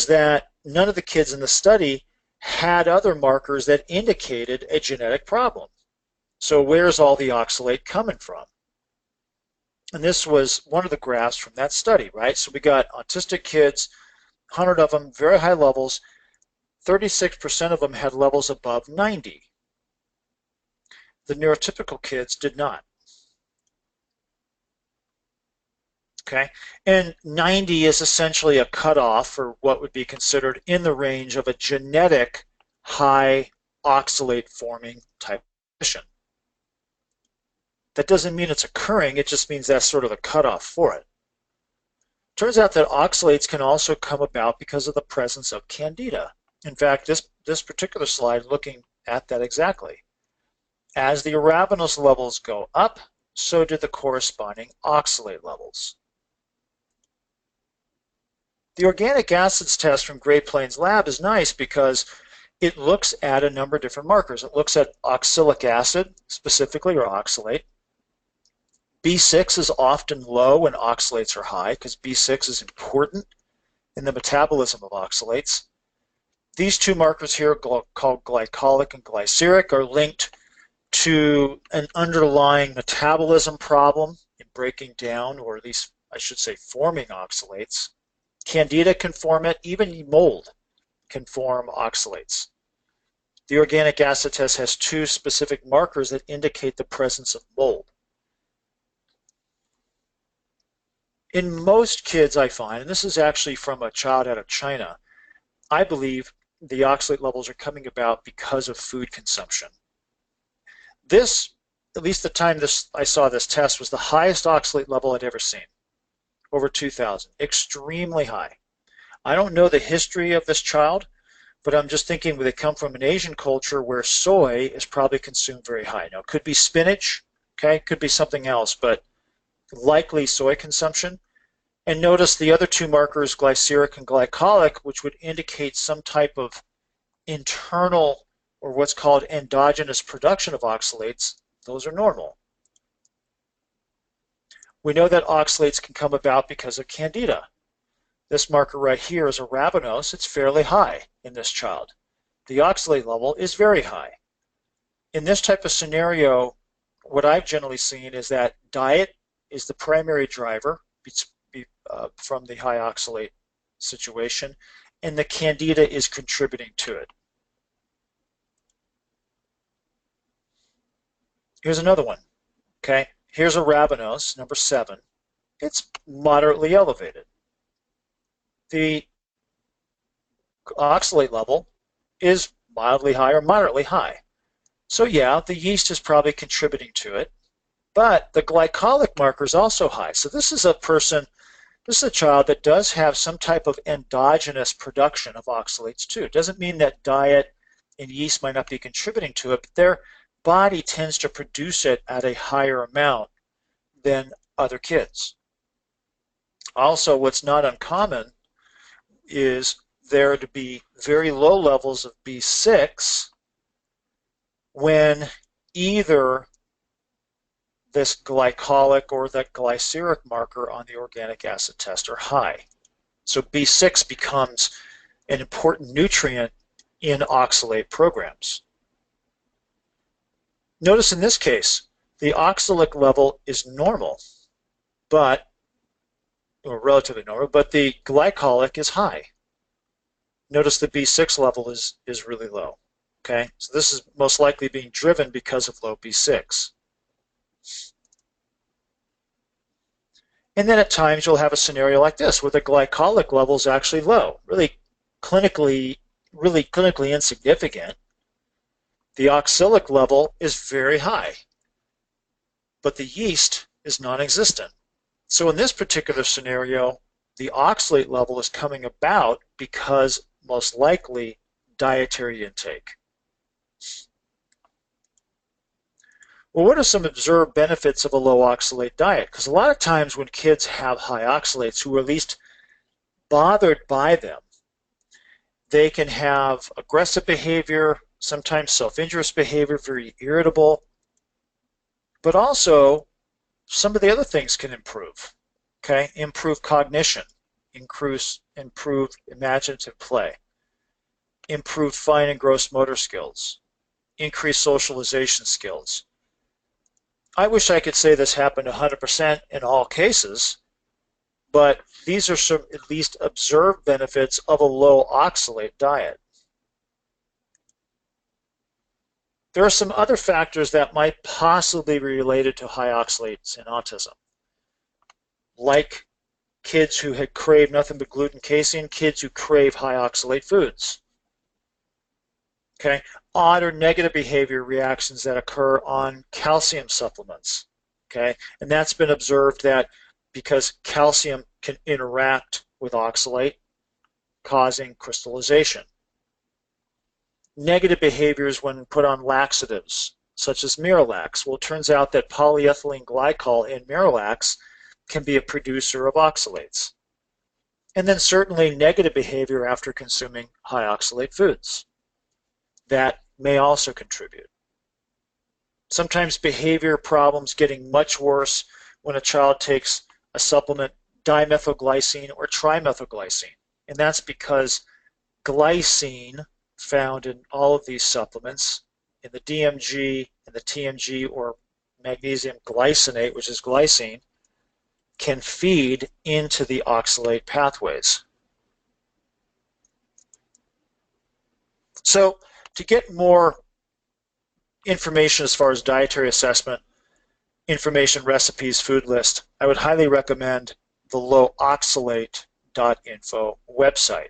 that none of the kids in the study had other markers that indicated a genetic problem. So where's all the oxalate coming from? And this was one of the graphs from that study, right? So we got autistic kids, 100 of them, very high levels. 36% of them had levels above 90. The neurotypical kids did not. Okay, and 90 is essentially a cutoff for what would be considered in the range of a genetic high oxalate forming type condition. That doesn't mean it's occurring, it just means that's sort of the cutoff for it. Turns out that oxalates can also come about because of the presence of candida. In fact, this particular slide looking at that exactly. As the arabinose levels go up, so do the corresponding oxalate levels. The organic acids test from Great Plains Lab is nice because it looks at a number of different markers. It looks at oxalic acid, specifically, or oxalate. B6 is often low when oxalates are high because B6 is important in the metabolism of oxalates. These two markers here, called glycolic and glyceric, are linked to an underlying metabolism problem in breaking down, or at least I should say forming oxalates. Candida can form it, even mold can form oxalates. The organic acid test has two specific markers that indicate the presence of mold. In most kids I find, and this is actually from a child out of China, I believe the oxalate levels are coming about because of food consumption. This, at least the time I saw this test, was the highest oxalate level I'd ever seen, over 2,000, extremely high. I don't know the history of this child, but I'm just thinking they come from an Asian culture where soy is probably consumed very high. Now, it could be spinach, okay, it could be something else, but likely soy consumption. And notice the other two markers, glyceric and glycolic, which would indicate some type of internal or what's called endogenous production of oxalates. Those are normal. We know that oxalates can come about because of candida. This marker right here is arabinose. It's fairly high in this child. The oxalate level is very high. In this type of scenario, what I've generally seen is that diet is the primary driver from the high oxalate situation, and the candida is contributing to it. Here's another one. Okay, here's arabinose, number 7. It's moderately elevated. The oxalate level is mildly high or moderately high. So yeah, the yeast is probably contributing to it, but the glycolic marker is also high. So this is a person, this is a child that does have some type of endogenous production of oxalates too. It doesn't mean that diet and yeast might not be contributing to it, but their body tends to produce it at a higher amount than other kids. Also, what's not uncommon is there to be very low levels of B6 when either this glycolic or that glyceric marker on the organic acid test are high. So B6 becomes an important nutrient in oxalate programs. Notice in this case, the oxalic level is normal, but or relatively normal, but the glycolic is high. Notice the B6 level is really low. Okay, so this is most likely being driven because of low B6. And then at times you'll have a scenario like this where the glycolic level is actually low, really clinically insignificant. The oxalic level is very high, but the yeast is non-existent. So in this particular scenario, the oxalate level is coming about because most likely dietary intake. Well, what are some observed benefits of a low oxalate diet? Because a lot of times when kids have high oxalates who are at least bothered by them, they can have aggressive behavior, sometimes self-injurious behavior, very irritable, but also some of the other things can improve. Okay, improve cognition, improve imaginative play, improve fine and gross motor skills, increase socialization skills. I wish I could say this happened 100% in all cases, but these are some at least observed benefits of a low oxalate diet. There are some other factors that might possibly be related to high oxalates in autism, like kids who had craved nothing but gluten, casein, kids who crave high oxalate foods. Okay, odd or negative behavior reactions that occur on calcium supplements. Okay, and that's been observed that because calcium can interact with oxalate, causing crystallization. Negative behaviors when put on laxatives, such as Miralax. Well, it turns out that polyethylene glycol in Miralax can be a producer of oxalates. And then certainly negative behavior after consuming high oxalate foods. That may also contribute. Sometimes behavior problems getting much worse when a child takes a supplement, dimethylglycine or trimethylglycine. And that's because glycine found in all of these supplements in the DMG and the TMG, or magnesium glycinate, which is glycine, can feed into the oxalate pathways. So to get more information as far as dietary assessment, information, recipes, food list, I would highly recommend the lowoxalate.info website.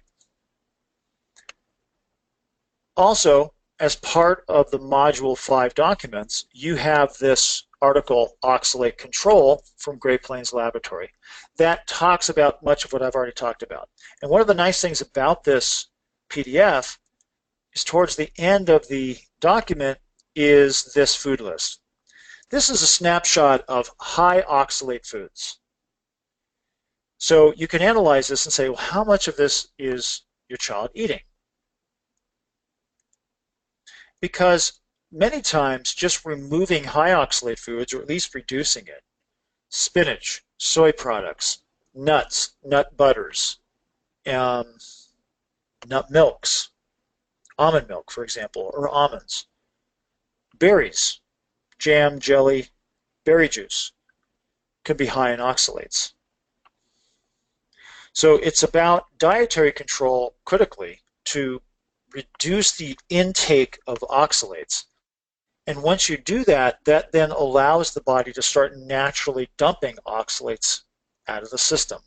Also, as part of the Module 5 documents, you have this article, Oxalate Control, from Great Plains Laboratory. That talks about much of what I've already talked about. And one of the nice things about this PDF is towards the end of the document is this food list. This is a snapshot of high oxalate foods. So you can analyze this and say, well, how much of this is your child eating? Because many times just removing high oxalate foods, or at least reducing it, spinach, soy products, nuts, nut butters, nut milks, almond milk, for example, or almonds, berries, jam, jelly, berry juice, can be high in oxalates. So it's about dietary control critically to reduce the intake of oxalates. And once you do that, that then allows the body to start naturally dumping oxalates out of the system.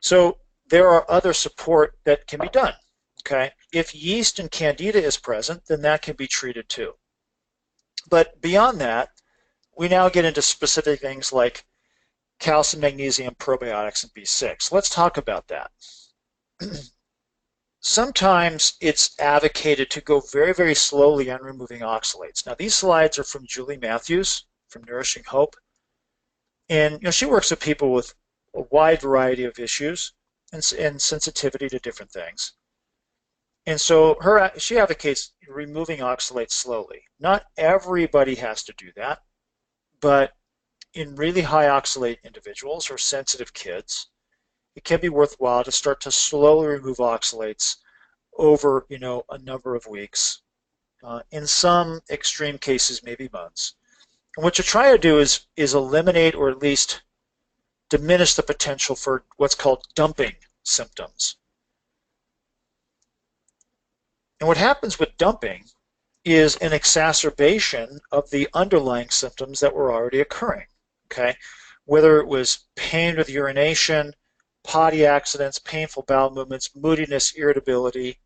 So there are other support that can be done. Okay? If yeast and candida is present, then that can be treated too. But beyond that, we now get into specific things like calcium, magnesium, probiotics, and B6. Let's talk about that. Sometimes it's advocated to go very, very slowly on removing oxalates. Now, these slides are from Julie Matthews from Nourishing Hope. And she works with people with a wide variety of issues and sensitivity to different things. And so she advocates removing oxalates slowly. Not everybody has to do that, but in really high oxalate individuals or sensitive kids, it can be worthwhile to start to slowly remove oxalates over, a number of weeks. In some extreme cases, maybe months. And what you try to do is eliminate, or at least diminish, the potential for what's called dumping symptoms. And what happens with dumping is an exacerbation of the underlying symptoms that were already occurring. Okay, whether it was pain with urination, potty accidents, painful bowel movements, moodiness, irritability.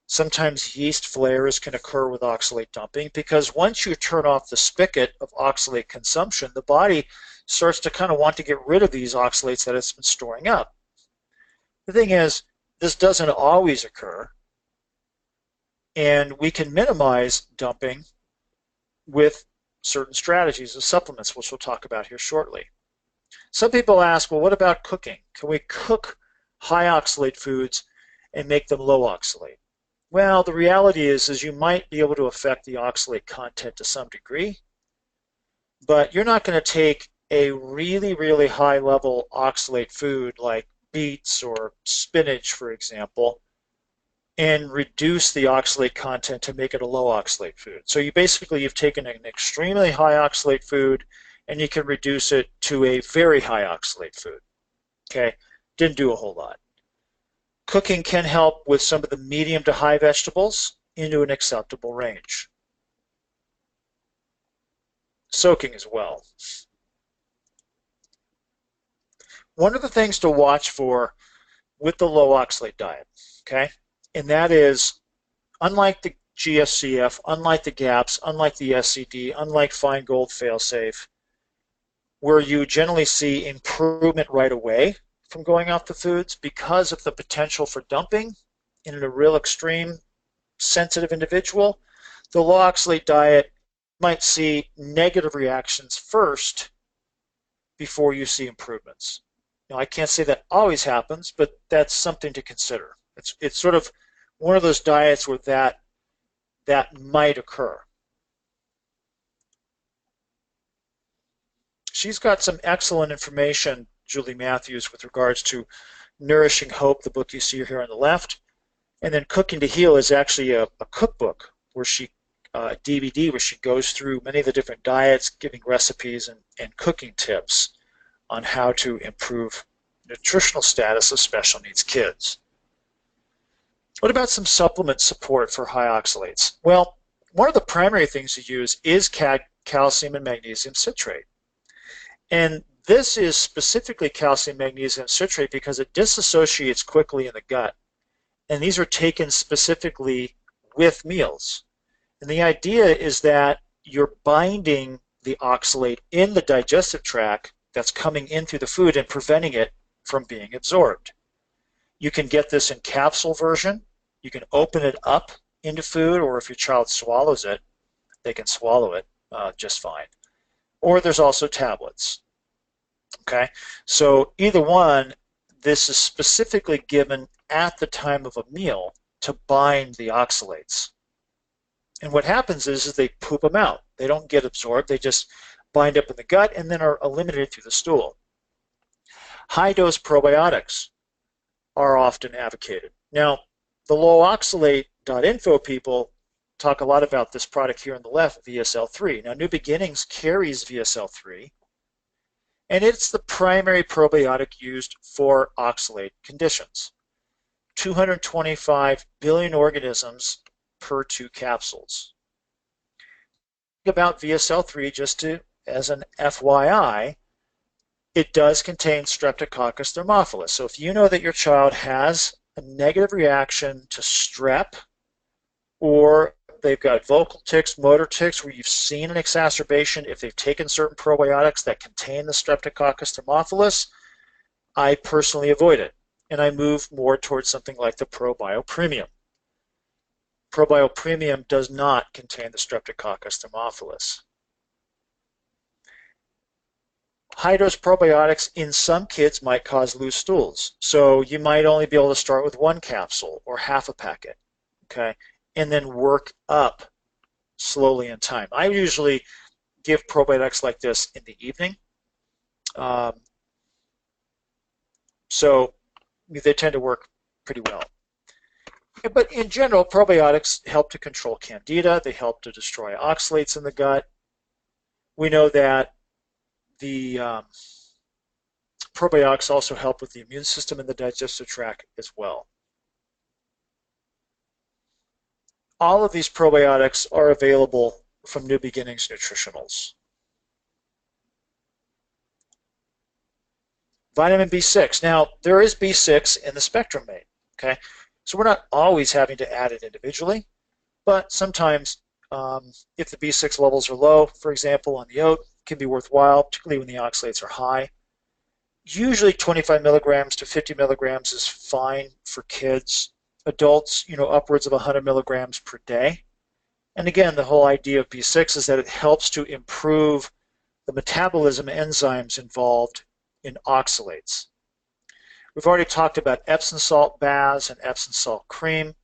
Sometimes yeast flares can occur with oxalate dumping, because once you turn off the spigot of oxalate consumption, the body starts to kind of want to get rid of these oxalates that it's been storing up. The thing is, this doesn't always occur, and we can minimize dumping with certain strategies of supplements, which we'll talk about here shortly. Some people ask, well, what about cooking? Can we cook high oxalate foods and make them low oxalate? Well, the reality is you might be able to affect the oxalate content to some degree, but you're not going to take a really, really high level oxalate food like beets or spinach, for example, and reduce the oxalate content to make it a low oxalate food. So you've taken an extremely high oxalate food and you can reduce it to a very high oxalate food. Okay, didn't do a whole lot. Cooking can help with some of the medium to high vegetables into an acceptable range. Soaking as well. One of the things to watch for with the low oxalate diet, okay, and that is, unlike the GSCF, unlike the GAPS, unlike the SCD, unlike Feingold failsafe, where you generally see improvement right away from going off the foods because of the potential for dumping in a real extreme sensitive individual, the low oxalate diet might see negative reactions first before you see improvements. Now, I can't say that always happens, but that's something to consider. It's sort of one of those diets where that might occur. She's got some excellent information, Julie Matthews, with regards to Nourishing Hope, the book you see here on the left. And then Cooking to Heal is actually a cookbook where she DVD where she goes through many of the different diets, giving recipes and cooking tips on how to improve nutritional status of special needs kids. What about some supplement support for high oxalates? Well, one of the primary things to use is calcium and magnesium citrate. And this is specifically calcium magnesium citrate because it dissociates quickly in the gut. And these are taken specifically with meals. And the idea is that you're binding the oxalate in the digestive tract that's coming in through the food and preventing it from being absorbed. You can get this in capsule version. You can open it up into food, or if your child swallows it, they can swallow it just fine. Or there's also tablets. Okay, so either one, this is specifically given at the time of a meal to bind the oxalates. And what happens is they poop them out. They don't get absorbed. They just bind up in the gut and then are eliminated through the stool. High-dose probiotics are often advocated. Now, the lowoxalate.info people talk a lot about this product here on the left, VSL3. Now, New Beginnings carries VSL3, and it's the primary probiotic used for oxalate conditions. 225 billion organisms per 2 capsules. About VSL3, just as an FYI, it does contain Streptococcus thermophilus. So if you know that your child has a negative reaction to strep, or they've got vocal tics, motor tics, where you've seen an exacerbation if they've taken certain probiotics that contain the Streptococcus thermophilus, I personally avoid it. And I move more towards something like the ProBio Premium. ProBio Premium does not contain the Streptococcus thermophilus. High-dose probiotics in some kids might cause loose stools. So you might only be able to start with 1 capsule or half a packet, okay, and then work up slowly in time. I usually give probiotics like this in the evening. So they tend to work pretty well. But in general, probiotics help to control candida. They help to destroy oxalates in the gut. We know that the probiotics also help with the immune system and the digestive tract as well. All of these probiotics are available from New Beginnings Nutritionals. Vitamin B6. Now, there is B6 in the spectrum mate, okay? So we're not always having to add it individually, but sometimes if the B6 levels are low, for example, on the oat, it can be worthwhile, particularly when the oxalates are high. Usually 25 milligrams to 50 milligrams is fine for kids. Adults, upwards of 100 milligrams per day. And again, the whole idea of B6 is that it helps to improve the metabolism enzymes involved in oxalates. We've already talked about Epsom salt baths and Epsom salt cream.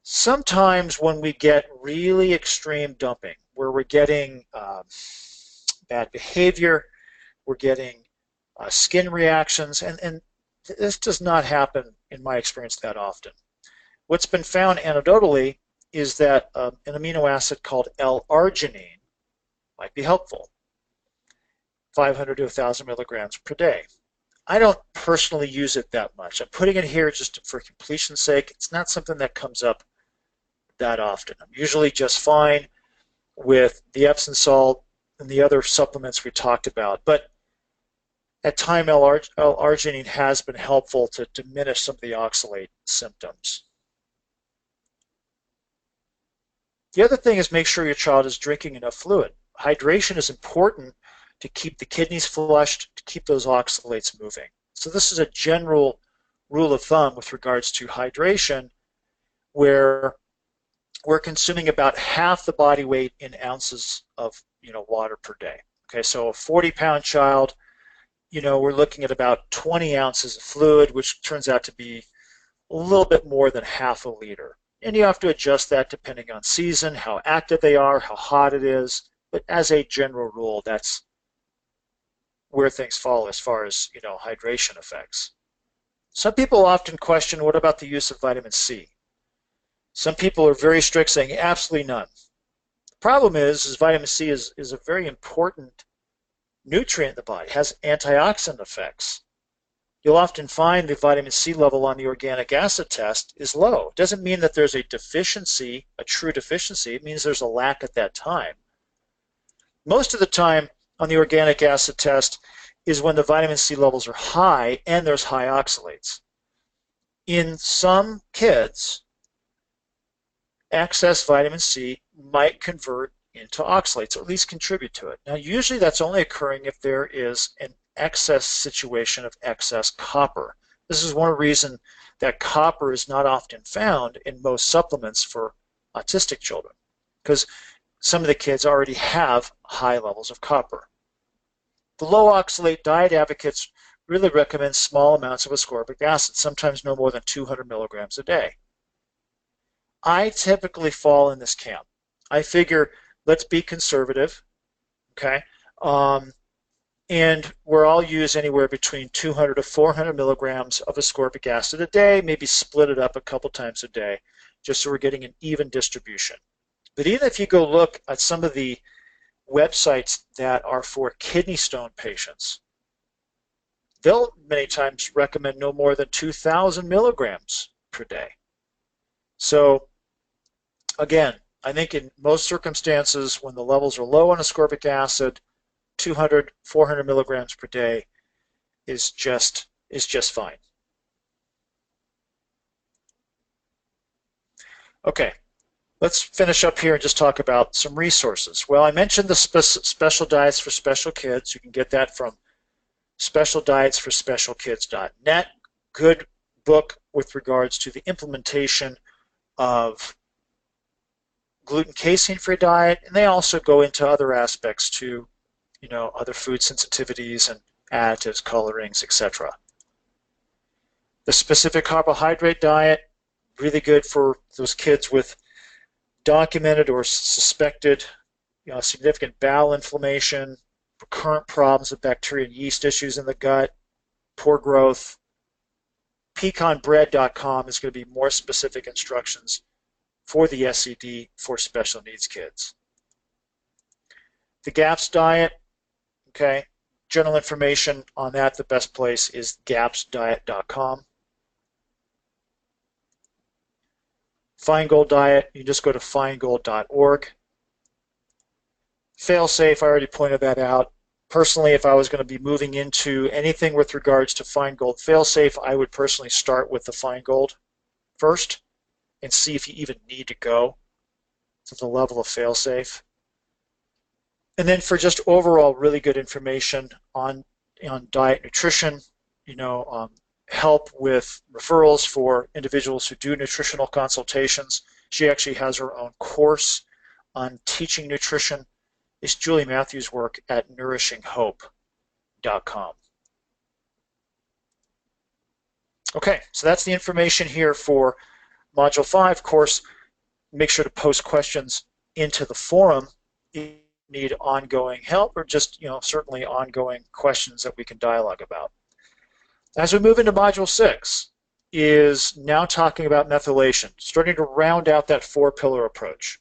Sometimes when we get really extreme dumping, where we're getting bad behavior, we're getting skin reactions, and this does not happen, in my experience, that often. What's been found anecdotally is that an amino acid called L-arginine might be helpful, 500 to 1,000 milligrams per day. I don't personally use it that much. I'm putting it here just for completion's sake. It's not something that comes up that often. I'm usually just fine with the Epsom salt and the other supplements we talked about. But at times, L-arginine has been helpful to diminish some of the oxalate symptoms. The other thing is make sure your child is drinking enough fluid. Hydration is important to keep the kidneys flushed, to keep those oxalates moving. So this is a general rule of thumb with regards to hydration, where we're consuming about half the body weight in ounces of water per day. Okay, so a 40-pound child, we're looking at about 20 ounces of fluid, which turns out to be a little bit more than half a liter. And you have to adjust that depending on season, how active they are, how hot it is. But as a general rule, that's where things fall as far as hydration effects. Some people often question, what about the use of vitamin C? Some people are very strict, saying absolutely none. The problem is vitamin C is a very important nutrient in the body. It has antioxidant effects. You'll often find the vitamin C level on the organic acid test is low. It doesn't mean that there's a deficiency, a true deficiency. It means there's a lack at that time. Most of the time on the organic acid test is when the vitamin C levels are high and there's high oxalates. In some kids, excess vitamin C might convert into oxalates, or at least contribute to it. Now, usually that's only occurring if there is an excess situation of excess copper. This is one reason that copper is not often found in most supplements for autistic children, because some of the kids already have high levels of copper. The low oxalate diet advocates really recommend small amounts of ascorbic acid, sometimes no more than 200 milligrams a day. I typically fall in this camp. I figure let's be conservative, okay? And I'll use anywhere between 200 to 400 milligrams of ascorbic acid a day, maybe split it up a couple times a day, just so we're getting an even distribution. But even if you go look at some of the websites that are for kidney stone patients, they'll many times recommend no more than 2,000 milligrams per day. So again, I think in most circumstances when the levels are low on ascorbic acid, 200, 400 milligrams per day is just fine. Okay, let's finish up here and just talk about some resources. Well, I mentioned the special diets for special kids. You can get that from specialdietsforspecialkids.net. Good book with regards to the implementation of gluten casein-free diet, and they also go into other aspects too, you know, other food sensitivities and additives, colorings, etc. The specific carbohydrate diet, really good for those kids with documented or suspected, you know, significant bowel inflammation, recurrent problems with bacteria and yeast issues in the gut, poor growth. Pecanbread.com is going to be more specific instructions for the SED for special needs kids. The GAPS diet, okay, general information on that, the best place is gapsdiet.com. Feingold diet, you just go to feingold.org. Failsafe, I already pointed that out. Personally, if I was going to be moving into anything with regards to Feingold Failsafe, I would personally start with the Feingold first and see if you even need to go to the level of Failsafe. And then for just overall really good information on diet nutrition, you know, help with referrals for individuals who do nutritional consultations. She actually has her own course on teaching nutrition. It's Julie Matthews' work at nourishinghope.com. Okay, so that's the information here for Module 5. Of course, make sure to post questions into the forum if you need ongoing help or just, you know, certainly ongoing questions that we can dialogue about. As we move into Module 6 is now talking about methylation, starting to round out that four-pillar approach.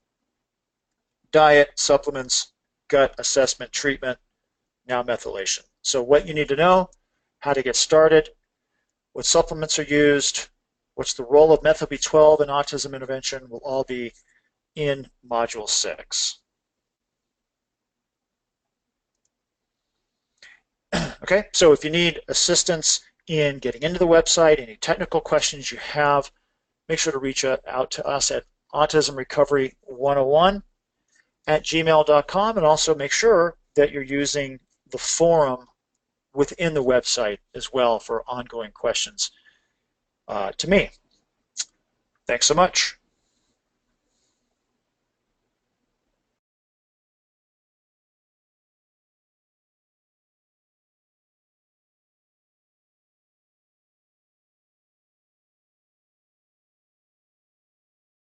Diet, supplements, gut assessment, treatment, now methylation. So what you need to know, how to get started, what supplements are used, what's the role of methyl B12 in autism intervention will all be in Module 6. Okay, so if you need assistance in getting into the website, any technical questions you have, make sure to reach out to us at autismrecovery101@gmail.com, and also make sure that you're using the forum within the website as well for ongoing questions to me. Thanks so much.